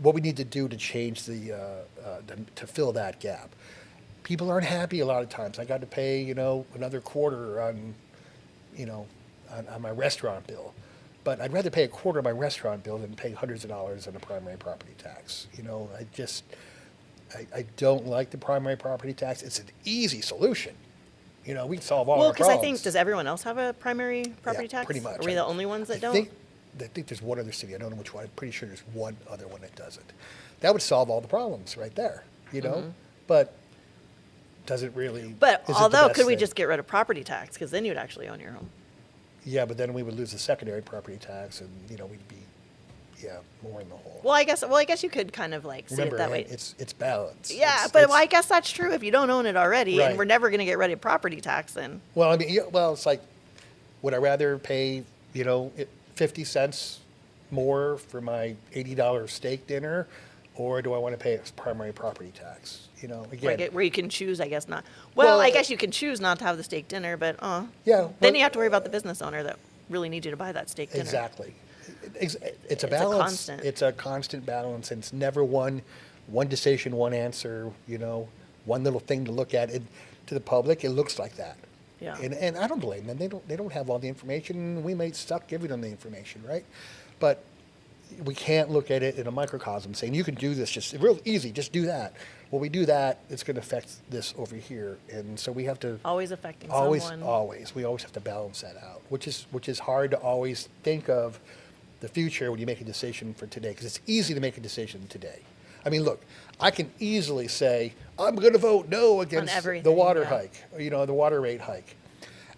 Speaker 2: what we need to do to change to fill that gap. People aren't happy a lot of times. I got to pay, another quarter on my restaurant bill. But I'd rather pay a quarter of my restaurant bill than pay hundreds of dollars on a primary property tax. I don't like the primary property tax. It's an easy solution. We can solve all
Speaker 1: Well,
Speaker 2: our
Speaker 1: because
Speaker 2: problems.
Speaker 1: does everyone else have a primary property tax?
Speaker 2: Pretty much.
Speaker 1: Are we the only ones that don't?
Speaker 2: I think there's one other city. I don't know which one. I'm pretty sure there's one other one that doesn't. That would solve all the problems right there, But does it really?
Speaker 1: But
Speaker 2: is it the
Speaker 1: although,
Speaker 2: best
Speaker 1: could we
Speaker 2: thing?
Speaker 1: just get rid of property tax? Because then you'd actually own your home.
Speaker 2: Yeah, but then we would lose the secondary property tax, and we'd be, more in the hole.
Speaker 1: Well, I guess you could kind of like see
Speaker 2: Remember,
Speaker 1: it that way.
Speaker 2: it's balance.
Speaker 1: Yeah, but I guess that's true if you don't own it already,
Speaker 2: Right.
Speaker 1: and we're never going to get rid of property tax. Then
Speaker 2: Well, it's like, would I rather pay, 50 cents more for my $80 steak dinner, or do I want to pay a primary property tax? Again.
Speaker 1: where you can choose, I guess not. Well,
Speaker 2: Well,
Speaker 1: I guess you can choose not to have the steak dinner, but
Speaker 2: Yeah.
Speaker 1: then you have to worry about the business owner that really needs you to buy that steak dinner.
Speaker 2: Exactly. It's a
Speaker 1: a
Speaker 2: balance.
Speaker 1: constant.
Speaker 2: It's a constant balance, and it's never one decision, one answer. One little thing to look at. To the public, it looks like that.
Speaker 1: Yeah.
Speaker 2: And I don't blame them. They don't have all the information. We may suck giving them the information, right? But we can't look at it in a microcosm saying you can do this just real easy, just do that. Well, we do that, it's going to affect this over here, and so we have to
Speaker 1: Always affecting
Speaker 2: always
Speaker 1: someone.
Speaker 2: we always have to balance that out, which is hard to always think of the future when you make a decision for today, because it's easy to make a decision today. I mean, look, I can easily say I'm going to vote no against the
Speaker 1: everything,
Speaker 2: water
Speaker 1: yeah.
Speaker 2: hike, the water rate hike.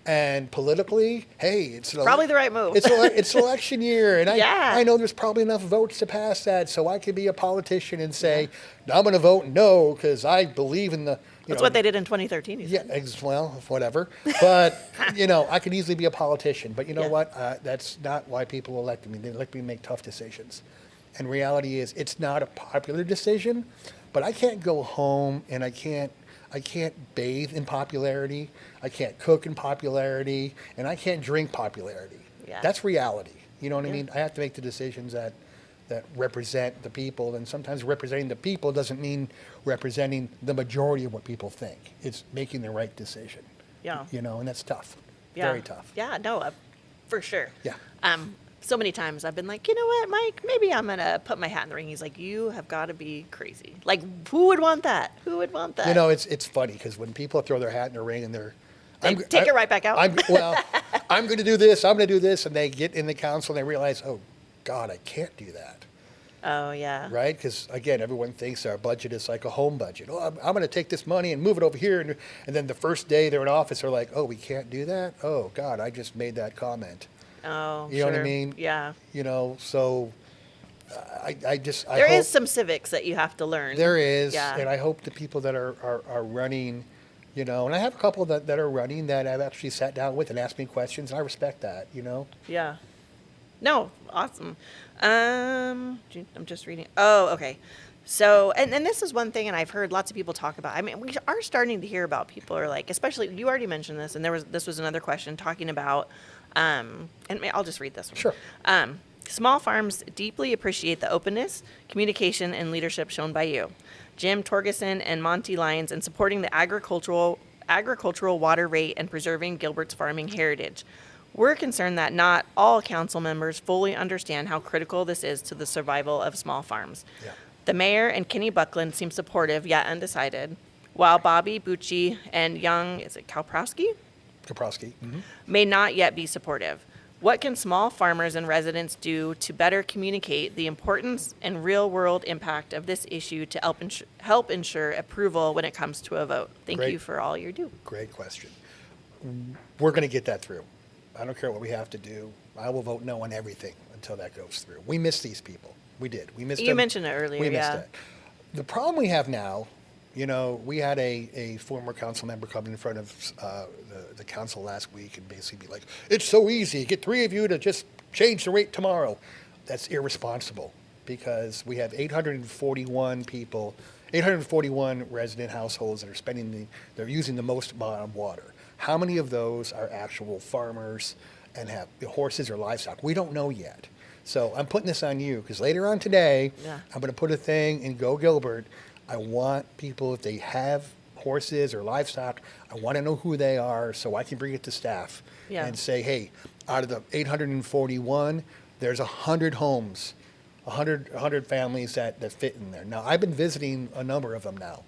Speaker 2: And politically, hey, it's
Speaker 1: Probably the right move.
Speaker 2: It's election year, and
Speaker 1: Yeah.
Speaker 2: I know there's probably enough votes to pass that, so I could be a politician and say, I'm going to vote no because I believe in the.
Speaker 1: That's what they did in 2013. You said.
Speaker 2: Yeah, well, whatever. But I could easily be a politician. But you know
Speaker 1: Yeah.
Speaker 2: what? That's not why people elect me. They elect me to make tough decisions. And reality is, it's not a popular decision. But I can't go home and I can't bathe in popularity. I can't cook in popularity, and I can't drink popularity.
Speaker 1: Yeah.
Speaker 2: That's reality. You know what I
Speaker 1: Yeah.
Speaker 2: mean? I have to make the decisions that represent the people, and sometimes representing the people doesn't mean representing the majority of what people think. It's making the right decision.
Speaker 1: Yeah.
Speaker 2: And that's tough.
Speaker 1: Yeah.
Speaker 2: Very tough.
Speaker 1: Yeah, no, for sure.
Speaker 2: Yeah.
Speaker 1: So many times I've been like, you know what, Mike, maybe I'm going to put my hat in the ring. He's like, you have got to be crazy. Like, who would want that? Who would want that?
Speaker 2: It's funny because when people throw their hat in the ring and
Speaker 1: They take it right back out.
Speaker 2: I'm going to do this, and they get in the council and they realize, oh, God, I can't do that.
Speaker 1: Oh, yeah.
Speaker 2: Right? Because, again, everyone thinks our budget is like a home budget. Oh, I'm going to take this money and move it over here. And then the first day they're in office, they're like, oh, we can't do that? Oh, God, I just made that comment.
Speaker 1: Oh,
Speaker 2: You know what I
Speaker 1: sure.
Speaker 2: mean?
Speaker 1: Yeah.
Speaker 2: So I
Speaker 1: There
Speaker 2: hope
Speaker 1: is some civics that you have to learn.
Speaker 2: there is,
Speaker 1: Yeah.
Speaker 2: and I hope the people that are running, and I have a couple that are running that I've actually sat down with and asked me questions, and I respect that,
Speaker 1: Yeah. No, awesome. I'm just reading. Oh, okay. So, and this is one thing, and I've heard lots of people talk about. I mean, we are starting to hear about people are like, especially you already mentioned this, and this was another question talking about, and I'll just read this one.
Speaker 2: Sure.
Speaker 1: Small farms deeply appreciate the openness, communication, and leadership shown by you, Jim Torgeson and Monty Lyons, in supporting the agricultural water rate and preserving Gilbert's farming heritage. We're concerned that not all council members fully understand how critical this is to the survival of small farms.
Speaker 2: Yeah.
Speaker 1: The mayor and Kenny Buckland seem supportive yet undecided, while Bobby Bucci and young, is it Kalprowski,
Speaker 2: Kaprowski.
Speaker 1: may not yet be supportive. What can small farmers and residents do to better communicate the importance and real-world impact of this issue to help ensure approval when it comes to a vote? Thank
Speaker 2: Great.
Speaker 1: you for all you do.
Speaker 2: Great question. We're going to get that through. I don't care what we have to do. I will vote no on everything until that goes through. We missed these people. We did. We missed them.
Speaker 1: You mentioned it earlier,
Speaker 2: We missed
Speaker 1: yeah.
Speaker 2: it. The problem we have now, we had a former council member come in front of the council last week and basically be like, it's so easy. Get 3 of you to just change the rate tomorrow. That's irresponsible because we have 841 people, 841 resident households that are they're using the most amount of water. How many of those are actual farmers and have horses or livestock? We don't know yet. So I'm putting this on you because later on today,
Speaker 1: Yeah.
Speaker 2: I'm going to put a thing in Go Gilbert. I want people, if they have horses or livestock, I want to know who they are so I can bring it to staff
Speaker 1: Yeah.
Speaker 2: and say, hey, out of the 841, there's 100 homes, 100 families that fit in there. Now, I've been visiting a number of them now.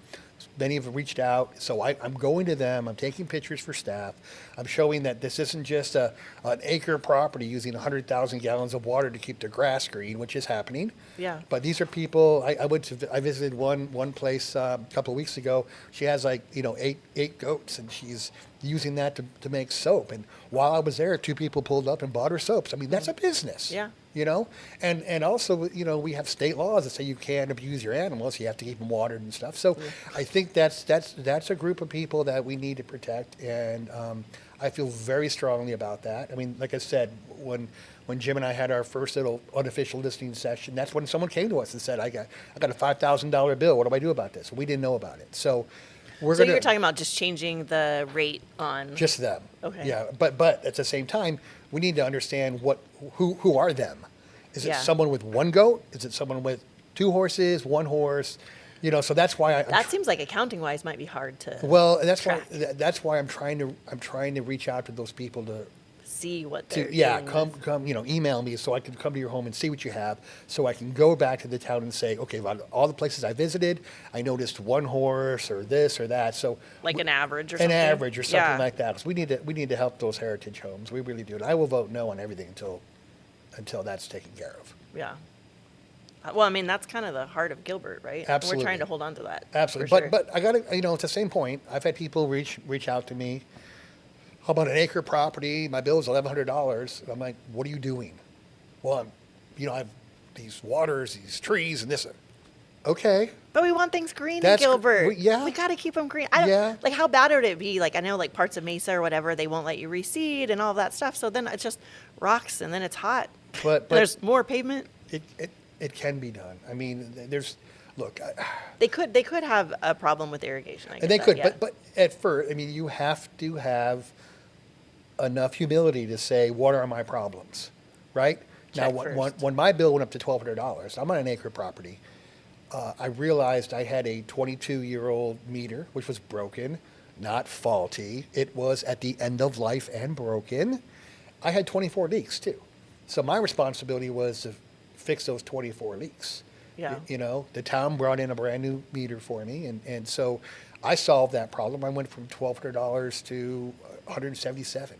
Speaker 2: Many have reached out, so I'm going to them. I'm taking pictures for staff. I'm showing that this isn't just an acre property using 100,000 gallons of water to keep their grass green, which is happening.
Speaker 1: Yeah.
Speaker 2: But these are people. I visited one place a couple of weeks ago. She has eight goats, and she's using that to make soap. And while I was there, 2 people pulled up and bought her soaps. I mean, that's a business.
Speaker 1: Yeah.
Speaker 2: And also, we have state laws that say you can't abuse your animals. You have to keep them watered and stuff. So I think that's a group of people that we need to protect. And I feel very strongly about that. I mean, like I said, when Jim and I had our first little unofficial listening session, that's when someone came to us and said, I got a $5,000 bill. What do I do about this? We didn't know about it. So we're
Speaker 1: So
Speaker 2: going
Speaker 1: you're talking about just changing the rate on.
Speaker 2: just them.
Speaker 1: Okay.
Speaker 2: Yeah, but at the same time, we need to understand who are them. Is it
Speaker 1: Yeah.
Speaker 2: someone with 1 goat? Is it someone with 2 horses, 1 horse? So that's why
Speaker 1: That seems like accounting wise might be hard to
Speaker 2: well, and that's
Speaker 1: track.
Speaker 2: why I'm trying to reach out to those people
Speaker 1: see what they're doing
Speaker 2: come email me so I can come to your home and see what you have so I can go back to the town and say, okay, well, all the places I visited, I noticed 1 horse or this or that. So
Speaker 1: like an average or
Speaker 2: an
Speaker 1: something.
Speaker 2: average or something
Speaker 1: Yeah.
Speaker 2: like that. So we need to help those heritage homes. We really do. And I will vote no on everything until that's taken care of.
Speaker 1: Yeah. Well, I mean, that's kind of the heart of Gilbert, right?
Speaker 2: Absolutely.
Speaker 1: We're trying to hold on to that.
Speaker 2: Absolutely.
Speaker 1: for sure.
Speaker 2: But I got to, it's the same point. I've had people reach out to me. How about an acre property? My bill is $1,100. I'm like, what are you doing? Well, I have these waters, these trees, and this. Okay.
Speaker 1: But we want things green in
Speaker 2: That's gr-
Speaker 1: Gilbert.
Speaker 2: yeah.
Speaker 1: We got to keep them green. I don't,
Speaker 2: Yeah.
Speaker 1: Like, how bad would it be? Like, I know, like, parts of Mesa or whatever, they won't let you reseed and all that stuff. So then it's just rocks, and then it's hot.
Speaker 2: But
Speaker 1: There's more pavement.
Speaker 2: it can be done. I mean, look.
Speaker 1: They could have a problem with irrigation. I
Speaker 2: And they
Speaker 1: get
Speaker 2: could,
Speaker 1: that, yeah.
Speaker 2: but at first, I mean, you have to have enough humility to say, what are my problems, right? Now,
Speaker 1: Check first.
Speaker 2: when my bill went up to $1,200, I'm on an acre property. I realized I had a 22-year-old meter, which was broken, not faulty. It was at the end of life and broken. I had 24 leaks too. So my responsibility was to fix those 24 leaks.
Speaker 1: Yeah.
Speaker 2: The town brought in a brand new meter for me, and so I solved that problem. I went from $1,200 to $177,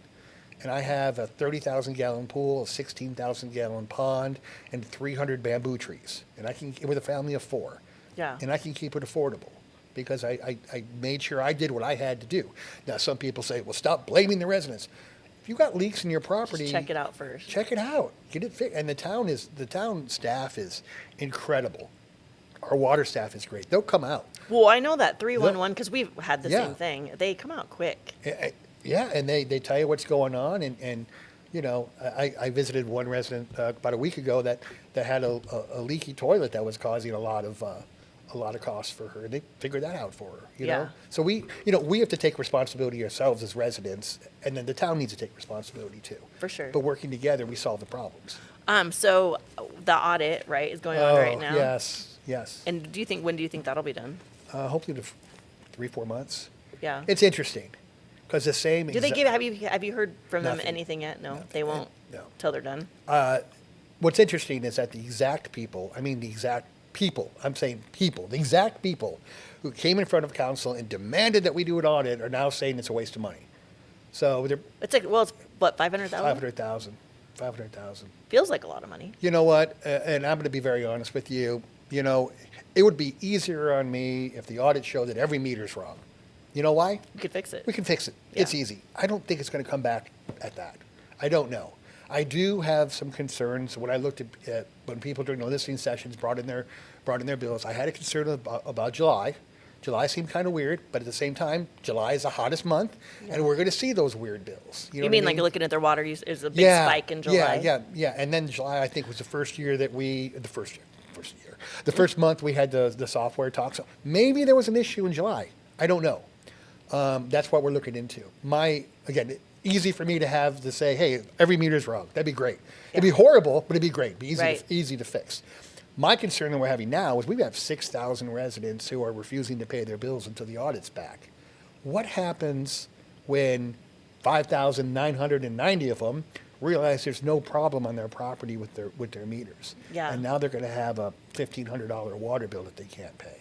Speaker 2: and I have a 30,000 gallon pool, a 16,000 gallon pond, and 300 bamboo trees, and I can with a family of 4.
Speaker 1: Yeah.
Speaker 2: And I can keep it affordable because I made sure I did what I had to do. Now some people say, well, stop blaming the residents. If you got leaks in your property,
Speaker 1: Just check it out first.
Speaker 2: check it out. Get it fixed. And the town staff is incredible. Our water staff is great. They'll come out.
Speaker 1: Well, I know that 311 because we've had the
Speaker 2: Yeah.
Speaker 1: same thing. They come out quick.
Speaker 2: Yeah, and they tell you what's going on. And I visited one resident about a week ago that had a leaky toilet that was causing a lot of costs for her. They figured that out for her. You
Speaker 1: Yeah.
Speaker 2: know. So we have to take responsibility ourselves as residents, and then the town needs to take responsibility too.
Speaker 1: For sure.
Speaker 2: But working together, we solve the problems.
Speaker 1: So the audit, right, is going on right now.
Speaker 2: Yes.
Speaker 1: And when do you think that'll be done?
Speaker 2: Hopefully, 3-4 months.
Speaker 1: Yeah.
Speaker 2: It's interesting. Because the same.
Speaker 1: Do they give? Have you heard from them
Speaker 2: Nothing.
Speaker 1: anything yet? No,
Speaker 2: Nothing.
Speaker 1: they won't.
Speaker 2: No.
Speaker 1: Till they're done.
Speaker 2: What's interesting is that the exact people, I'm saying people, the exact people who came in front of council and demanded that we do an audit are now saying it's a waste of money. So they're
Speaker 1: It's like, well, it's what, 500,000?
Speaker 2: 500,000.
Speaker 1: Feels like a lot of money.
Speaker 2: You know what? And I'm going to be very honest with you. You know, it would be easier on me if the audit showed that every meter's wrong. You know why?
Speaker 1: You could fix it.
Speaker 2: We can fix it.
Speaker 1: Yeah.
Speaker 2: It's easy. I don't think it's going to come back at that. I don't know. I do have some concerns when I looked at when people during the listening sessions brought in their bills. I had a concern about July. July seemed kind of weird, but at the same time, July is the hottest month, and we're going to see those weird bills. You know
Speaker 1: You
Speaker 2: what
Speaker 1: mean
Speaker 2: I
Speaker 1: like
Speaker 2: mean?
Speaker 1: looking at their water use is a big spike in July?
Speaker 2: Yeah. And then July, I think, was the first month we had the software talk. So maybe there was an issue in July. I don't know. That's what we're looking into. Again, easy for me to say, hey, every meter's wrong. That'd be great. It'd be horrible, but it'd be great. It'd be easy,
Speaker 1: Right.
Speaker 2: easy to fix. My concern that we're having now is we have 6,000 residents who are refusing to pay their bills until the audit's back. What happens when 5,990 of them realize there's no problem on their property with their meters?
Speaker 1: Yeah.
Speaker 2: And now they're going to have a $1,500 water bill that they can't pay.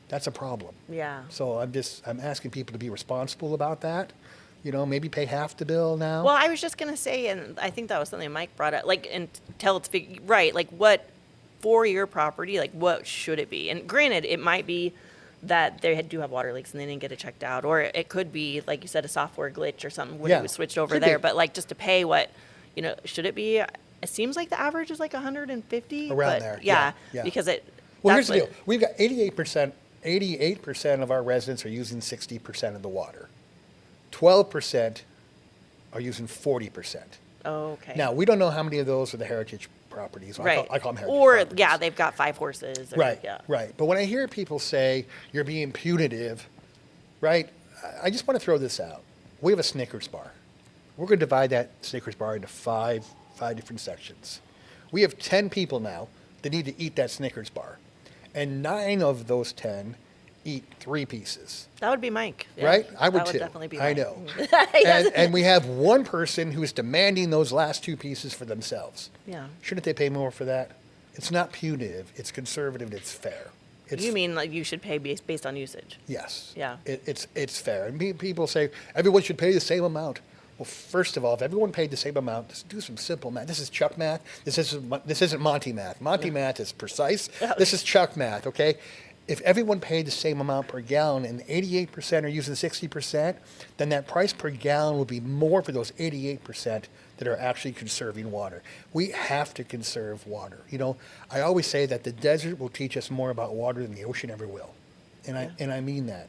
Speaker 2: That's a problem.
Speaker 1: Yeah.
Speaker 2: So I'm asking people to be responsible about that. You know, maybe pay half the bill now.
Speaker 1: Well, I was just going to say, and I think that was something Mike brought up, like, until it's right, like, what, for your property, like, what should it be? And granted, it might be that they do have water leaks and they didn't get it checked out, or it could be, like you said, a software glitch or something when it was switched over
Speaker 2: could
Speaker 1: there.
Speaker 2: be.
Speaker 1: But, like, just to pay what, should it be? It seems like the average is like 150.
Speaker 2: Around
Speaker 1: but
Speaker 2: there,
Speaker 1: Yeah,
Speaker 2: yeah.
Speaker 1: because
Speaker 2: Well, here's the deal. We've got 88% of our residents are using 60% of the water. 12% are using 40%.
Speaker 1: Oh, okay.
Speaker 2: Now, we don't know how many of those are the heritage properties.
Speaker 1: Right.
Speaker 2: I call them heritage
Speaker 1: or,
Speaker 2: properties.
Speaker 1: yeah, they've got 5 horses. Or,
Speaker 2: Right,
Speaker 1: Yeah.
Speaker 2: right. But when I hear people say you're being punitive, right, I just want to throw this out. We have a Snickers bar. We're going to divide that Snickers bar into five different sections. We have 10 people now that need to eat that Snickers bar. And 9 of those 10 eat 3 pieces.
Speaker 1: That would be Mike. Yeah.
Speaker 2: Right? I would
Speaker 1: that
Speaker 2: too.
Speaker 1: Would definitely be
Speaker 2: I
Speaker 1: Mike.
Speaker 2: know.
Speaker 1: Yes.
Speaker 2: And we have one person who is demanding those last 2 pieces for themselves.
Speaker 1: Yeah.
Speaker 2: Shouldn't they pay more for that? It's not punitive. It's conservative. And it's fair. It's,
Speaker 1: You mean like you should pay based on usage?
Speaker 2: Yes.
Speaker 1: Yeah.
Speaker 2: It's fair. And people say everyone should pay the same amount. Well, first of all, if everyone paid the same amount, just do some simple math. This is Chuck math. This isn't Monty math. Monty math is precise. This is Chuck math, okay? If everyone paid the same amount per gallon and 88% are using 60%, then that price per gallon would be more for those 88% that are actually conserving water. We have to conserve water. You know, I always say that the desert will teach us more about water than the ocean ever will. And I mean that.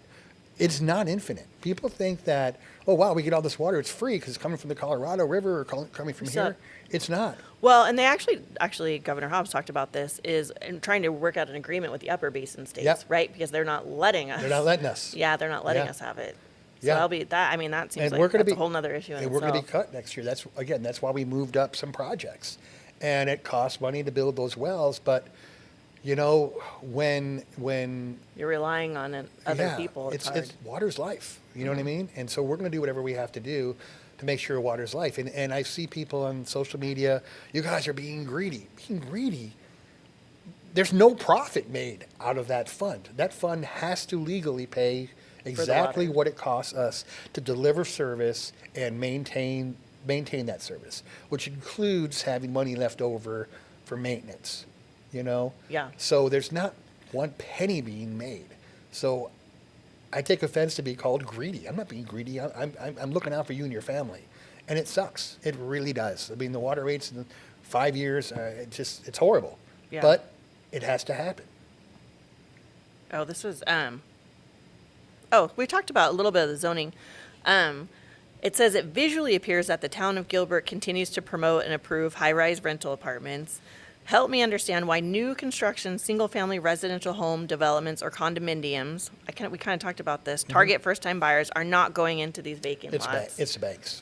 Speaker 2: It's not infinite. People think that, oh, wow, we get all this water. It's free because it's coming from the Colorado River or coming from here. It's not.
Speaker 1: Well, and they actually, Governor Hobbs talked about this, is in trying to work out an agreement with the upper basin states,
Speaker 2: Yep.
Speaker 1: right? Because they're not letting us.
Speaker 2: They're not letting us.
Speaker 1: Yeah, they're not letting
Speaker 2: Yeah.
Speaker 1: us have it. So
Speaker 2: Yeah.
Speaker 1: that'll be that. I mean, that seems
Speaker 2: And
Speaker 1: like
Speaker 2: we're going to
Speaker 1: that's
Speaker 2: be
Speaker 1: a whole nother issue in
Speaker 2: and
Speaker 1: itself.
Speaker 2: we're going to be cut next year. That's why we moved up some projects, and it costs money to build those wells. But you know, when
Speaker 1: You're relying on other
Speaker 2: yeah,
Speaker 1: people. It's hard.
Speaker 2: it's water's life. You know what I mean? And so we're going to do whatever we have to do to make sure water's life. And I see people on social media. You guys are being greedy. Being greedy. There's no profit made out of that fund. That fund has to legally pay exactly
Speaker 1: water.
Speaker 2: what it costs us to deliver service and maintain that service, which includes having money left over for maintenance, you know?
Speaker 1: Yeah.
Speaker 2: So there's not one penny being made. So I take offense to be called greedy. I'm not being greedy. I'm looking out for you and your family. And it sucks. It really does. I mean, the water rates in 5 years, it's horrible.
Speaker 1: Yeah.
Speaker 2: But it has to happen.
Speaker 1: Oh, this was we talked about a little bit of the zoning. It says it visually appears that the town of Gilbert continues to promote and approve high-rise rental apartments. Help me understand why new construction, single-family residential home developments or condominiums, we kind of talked about this, target first-time buyers are not going into these vacant lots.
Speaker 2: It's the banks.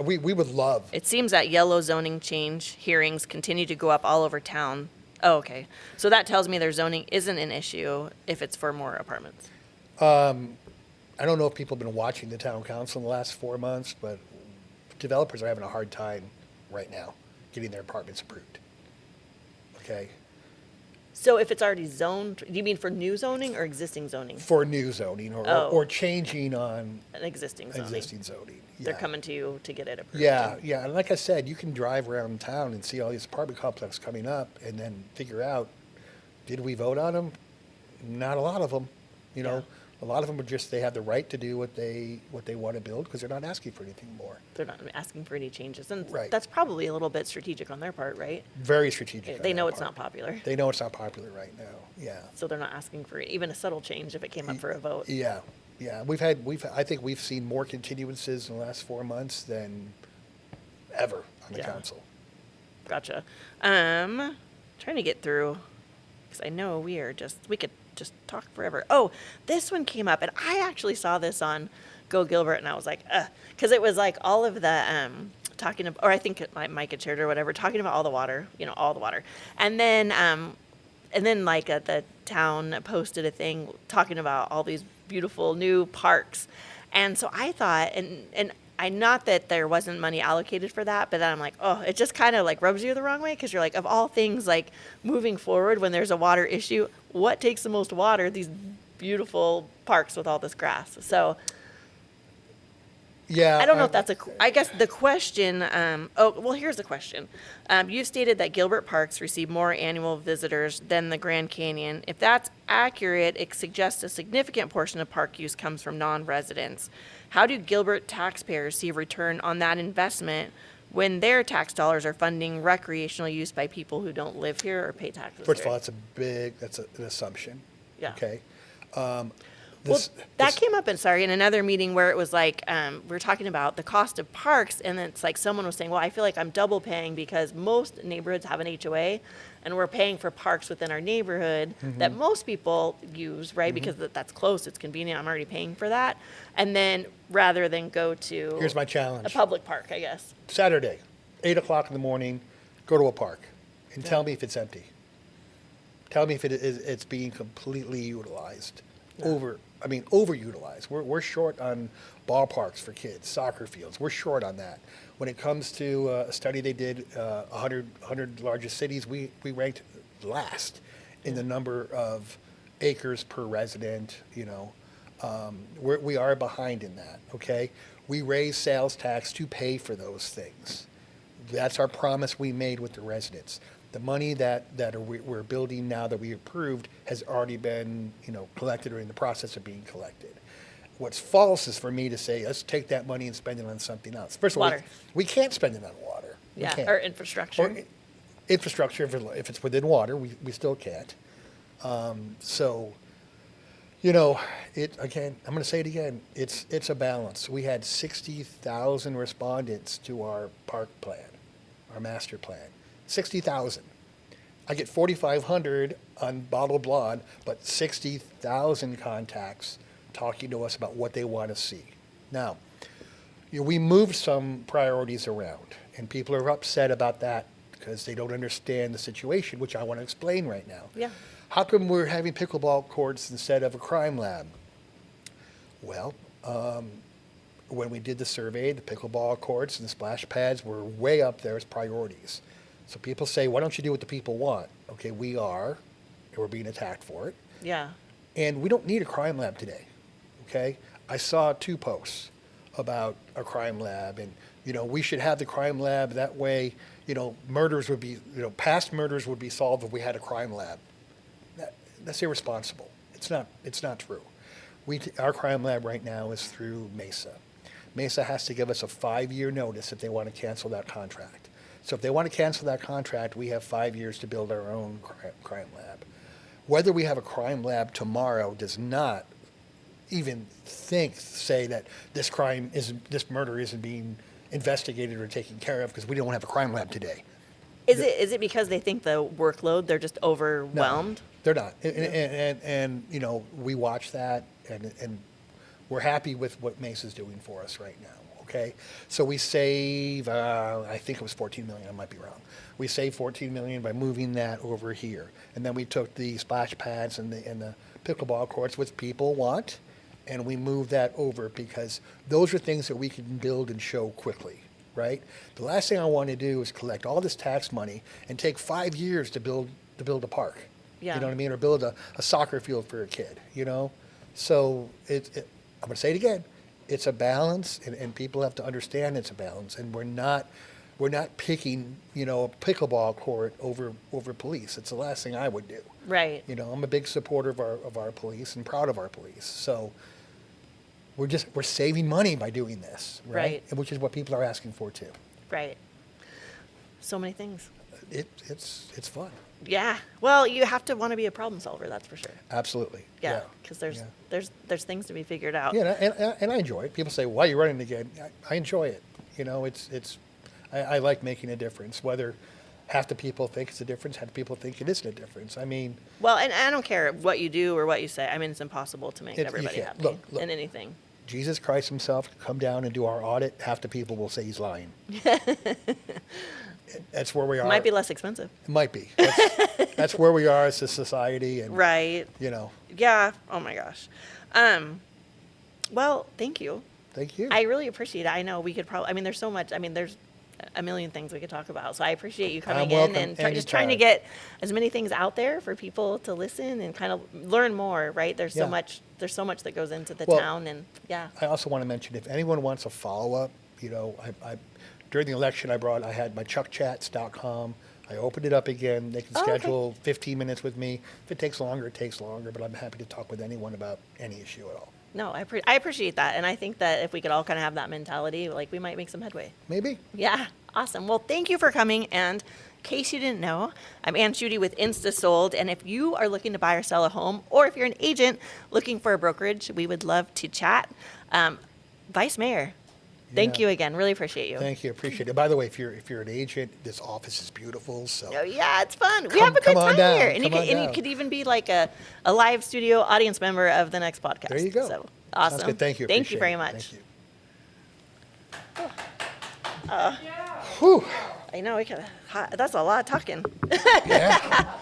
Speaker 2: We would love.
Speaker 1: It seems that yellow zoning change hearings continue to go up all over town. Oh, okay. So that tells me their zoning isn't an issue if it's for more apartments.
Speaker 2: I I don't know if people have been watching the town council in the last 4 months, but developers are having a hard time right now getting their apartments approved. Okay?
Speaker 1: So if it's already zoned, do you mean for new zoning or existing zoning?
Speaker 2: For new zoning
Speaker 1: Oh.
Speaker 2: or changing on
Speaker 1: An existing zoning.
Speaker 2: existing zoning.
Speaker 1: They're
Speaker 2: Yeah.
Speaker 1: coming to you to get it approved.
Speaker 2: Yeah, yeah. And like I said, you can drive around town and see all these apartment complexes coming up and then figure out, did we vote on them? Not a lot of them. You know, a lot of them are just, they have the right to do what they want to build because they're not asking for anything more.
Speaker 1: They're not asking for any changes. And
Speaker 2: Right.
Speaker 1: that's probably a little bit strategic on their part, right?
Speaker 2: Very strategic. on
Speaker 1: They
Speaker 2: their
Speaker 1: know it's
Speaker 2: part.
Speaker 1: not popular.
Speaker 2: They know it's not popular right now. Yeah.
Speaker 1: So they're not asking for even a subtle change if it came up for a vote.
Speaker 2: Yeah. Yeah. I think we've seen more continuances in the last 4 months than ever on the
Speaker 1: Yeah.
Speaker 2: council.
Speaker 1: Gotcha. Trying to get through, because I know we could just talk forever. Oh, this one came up, and I actually saw this on Go Gilbert, and I was like, because it was like all of the talking about, or I think Mike had shared or whatever, talking about all the water, all the water, and then like the town posted a thing talking about all these beautiful new parks, and so I thought, and I not that there wasn't money allocated for that, but then I'm like, oh, it just kind of like rubs you the wrong way because you're like, of all things, like moving forward when there's a water issue, what takes the most water? These beautiful parks with all this grass. So
Speaker 2: Yeah.
Speaker 1: I don't know if that's I guess the question, here's the question. You stated that Gilbert Parks receive more annual visitors than the Grand Canyon. If that's accurate, it suggests a significant portion of park use comes from non-residents. How do Gilbert taxpayers see a return on that investment when their tax dollars are funding recreational use by people who don't live here or pay taxes
Speaker 2: First of
Speaker 1: here?
Speaker 2: all, that's an assumption.
Speaker 1: Yeah.
Speaker 2: Okay.
Speaker 1: Well, that came up in another meeting where it was like, we were talking about the cost of parks, and then it's like someone was saying, well, I feel like I'm double paying because most neighborhoods have an HOA, and we're paying for parks within our neighborhood that most people use, right? Because that's close, it's convenient, I'm already paying for that. And then rather than go to
Speaker 2: Here's my
Speaker 1: a
Speaker 2: challenge.
Speaker 1: public park, I guess.
Speaker 2: Saturday, 8 o'clock in the morning, go to a park and tell me if it's empty. Tell me if it's being completely utilized. Overutilized. We're short on ballparks for kids, soccer fields. We're short on that. When it comes to a study they did, 100 largest cities, we ranked last in the number of acres per resident. We are behind in that. Okay, we raise sales tax to pay for those things. That's our promise we made with the residents. The money that we're building now that we approved has already been, collected or in the process of being collected. What's false is for me to say, let's take that money and spend it on something else. First of all,
Speaker 1: Water.
Speaker 2: we can't spend it on water. We
Speaker 1: Yeah,
Speaker 2: can't.
Speaker 1: or infrastructure.
Speaker 2: Or infrastructure, if it's within water, we still can't. Again, I'm going to say it again, it's a balance. We had 60,000 respondents to our park plan, our master plan. 60,000. I get 4,500 on Bottle Blonde, but 60,000 contacts talking to us about what they want to see. Now, we moved some priorities around, and people are upset about that because they don't understand the situation, which I want to explain right now.
Speaker 1: Yeah.
Speaker 2: How come we're having pickleball courts instead of a crime lab? Well, when we did the survey, the pickleball courts and the splash pads were way up there as priorities. So people say, why don't you do what the people want? Okay, we are, and we're being attacked for it.
Speaker 1: Yeah.
Speaker 2: And we don't need a crime lab today, okay? I saw 2 posts about a crime lab, and, we should have the crime lab. That way, murders would be, past murders would be solved if we had a crime lab. That's irresponsible. It's not true. Our crime lab right now is through Mesa. Mesa has to give us a 5-year notice if they want to cancel that contract. So if they want to cancel that contract, we have 5 years to build our own crime lab. Whether we have a crime lab tomorrow does not even say that this murder isn't being investigated or taken care of because we don't have a crime lab today.
Speaker 1: Is it because they think the workload, they're just overwhelmed?
Speaker 2: No, they're not. And we watch that, and we're happy with what Mesa's doing for us right now. Okay, so we save, I think it was 14 million, I might be wrong. We saved 14 million by moving that over here. And then we took the splash pads and the pickleball courts, which people want, and we move that over because those are things that we can build and show quickly, right? The last thing I want to do is collect all this tax money and take 5 years to build a park.
Speaker 1: Yeah.
Speaker 2: You know what I mean? Or build a soccer field for a kid, you know? So I'm going to say it again. It's a balance, and people have to understand it's a balance. And we're not picking, you know, a pickleball court over police. It's the last thing I would do.
Speaker 1: Right.
Speaker 2: You know, I'm a big supporter of our police and proud of our police. So we're saving money by doing this, right?
Speaker 1: Right.
Speaker 2: And which is what people are asking for too.
Speaker 1: Right. So many things.
Speaker 2: It's fun.
Speaker 1: Yeah. Well, you have to want to be a problem solver, that's for sure.
Speaker 2: Absolutely.
Speaker 1: Yeah. Because there's things to be figured out.
Speaker 2: Yeah, and I enjoy it. People say, "Why are you running again?" I enjoy it. You know, I like making a difference. Whether half the people think it's a difference, half the people think it isn't a difference. I mean,
Speaker 1: Well, and I don't care what you do or what you say. I mean, it's impossible to make
Speaker 2: You
Speaker 1: everybody
Speaker 2: can't.
Speaker 1: happy
Speaker 2: Look.
Speaker 1: in anything.
Speaker 2: Jesus Christ himself could come down and do our audit. Half the people will say he's lying. That's where we are.
Speaker 1: It might be less expensive.
Speaker 2: It might be. That's where we are as a society, and
Speaker 1: Right.
Speaker 2: you know.
Speaker 1: Yeah. Oh my gosh. Well, thank you.
Speaker 2: Thank you.
Speaker 1: I really appreciate it. I know we could probably, I mean, there's so much, I mean, there's a million things we could talk about. So I appreciate you coming in
Speaker 2: welcome
Speaker 1: and just trying to
Speaker 2: anytime.
Speaker 1: get as many things out there for people to listen and kind of learn more, right? There's so
Speaker 2: Yeah.
Speaker 1: much that goes into the
Speaker 2: Well,
Speaker 1: town, and yeah.
Speaker 2: I also want to mention, if anyone wants a follow-up, you know, I during the election I had my chuckchats.com. I opened it up again. They can
Speaker 1: Oh, okay.
Speaker 2: schedule 15 minutes with me. If it takes longer, it takes longer, but I'm happy to talk with anyone about any issue at all.
Speaker 1: No, I appreciate that. And I think that if we could all kind of have that mentality, like we might make some headway.
Speaker 2: Maybe.
Speaker 1: Yeah, awesome. Well, thank you for coming. And in case you didn't know, I'm Ann Schude with InstaSold. And if you are looking to buy or sell a home, or if you're an agent looking for a brokerage, we would love to chat. Vice Mayor, thank
Speaker 2: Yeah.
Speaker 1: you again. Really appreciate you.
Speaker 2: Thank you. Appreciate it. By the way, if you're an agent, this office is beautiful. So
Speaker 1: Oh, yeah, it's fun. We
Speaker 2: Come-
Speaker 1: have a good
Speaker 2: come on
Speaker 1: time
Speaker 2: down.
Speaker 1: here. And
Speaker 2: Come on
Speaker 1: you
Speaker 2: down.
Speaker 1: could even be like a live studio audience member of the next podcast.
Speaker 2: there you go.
Speaker 1: So awesome.
Speaker 2: Sounds good. Thank you.
Speaker 1: Thank you
Speaker 2: Appreciate
Speaker 1: very
Speaker 2: it.
Speaker 1: much.
Speaker 2: Thank you. Whew.
Speaker 1: I know, that's a lot of talking.
Speaker 2: Yeah.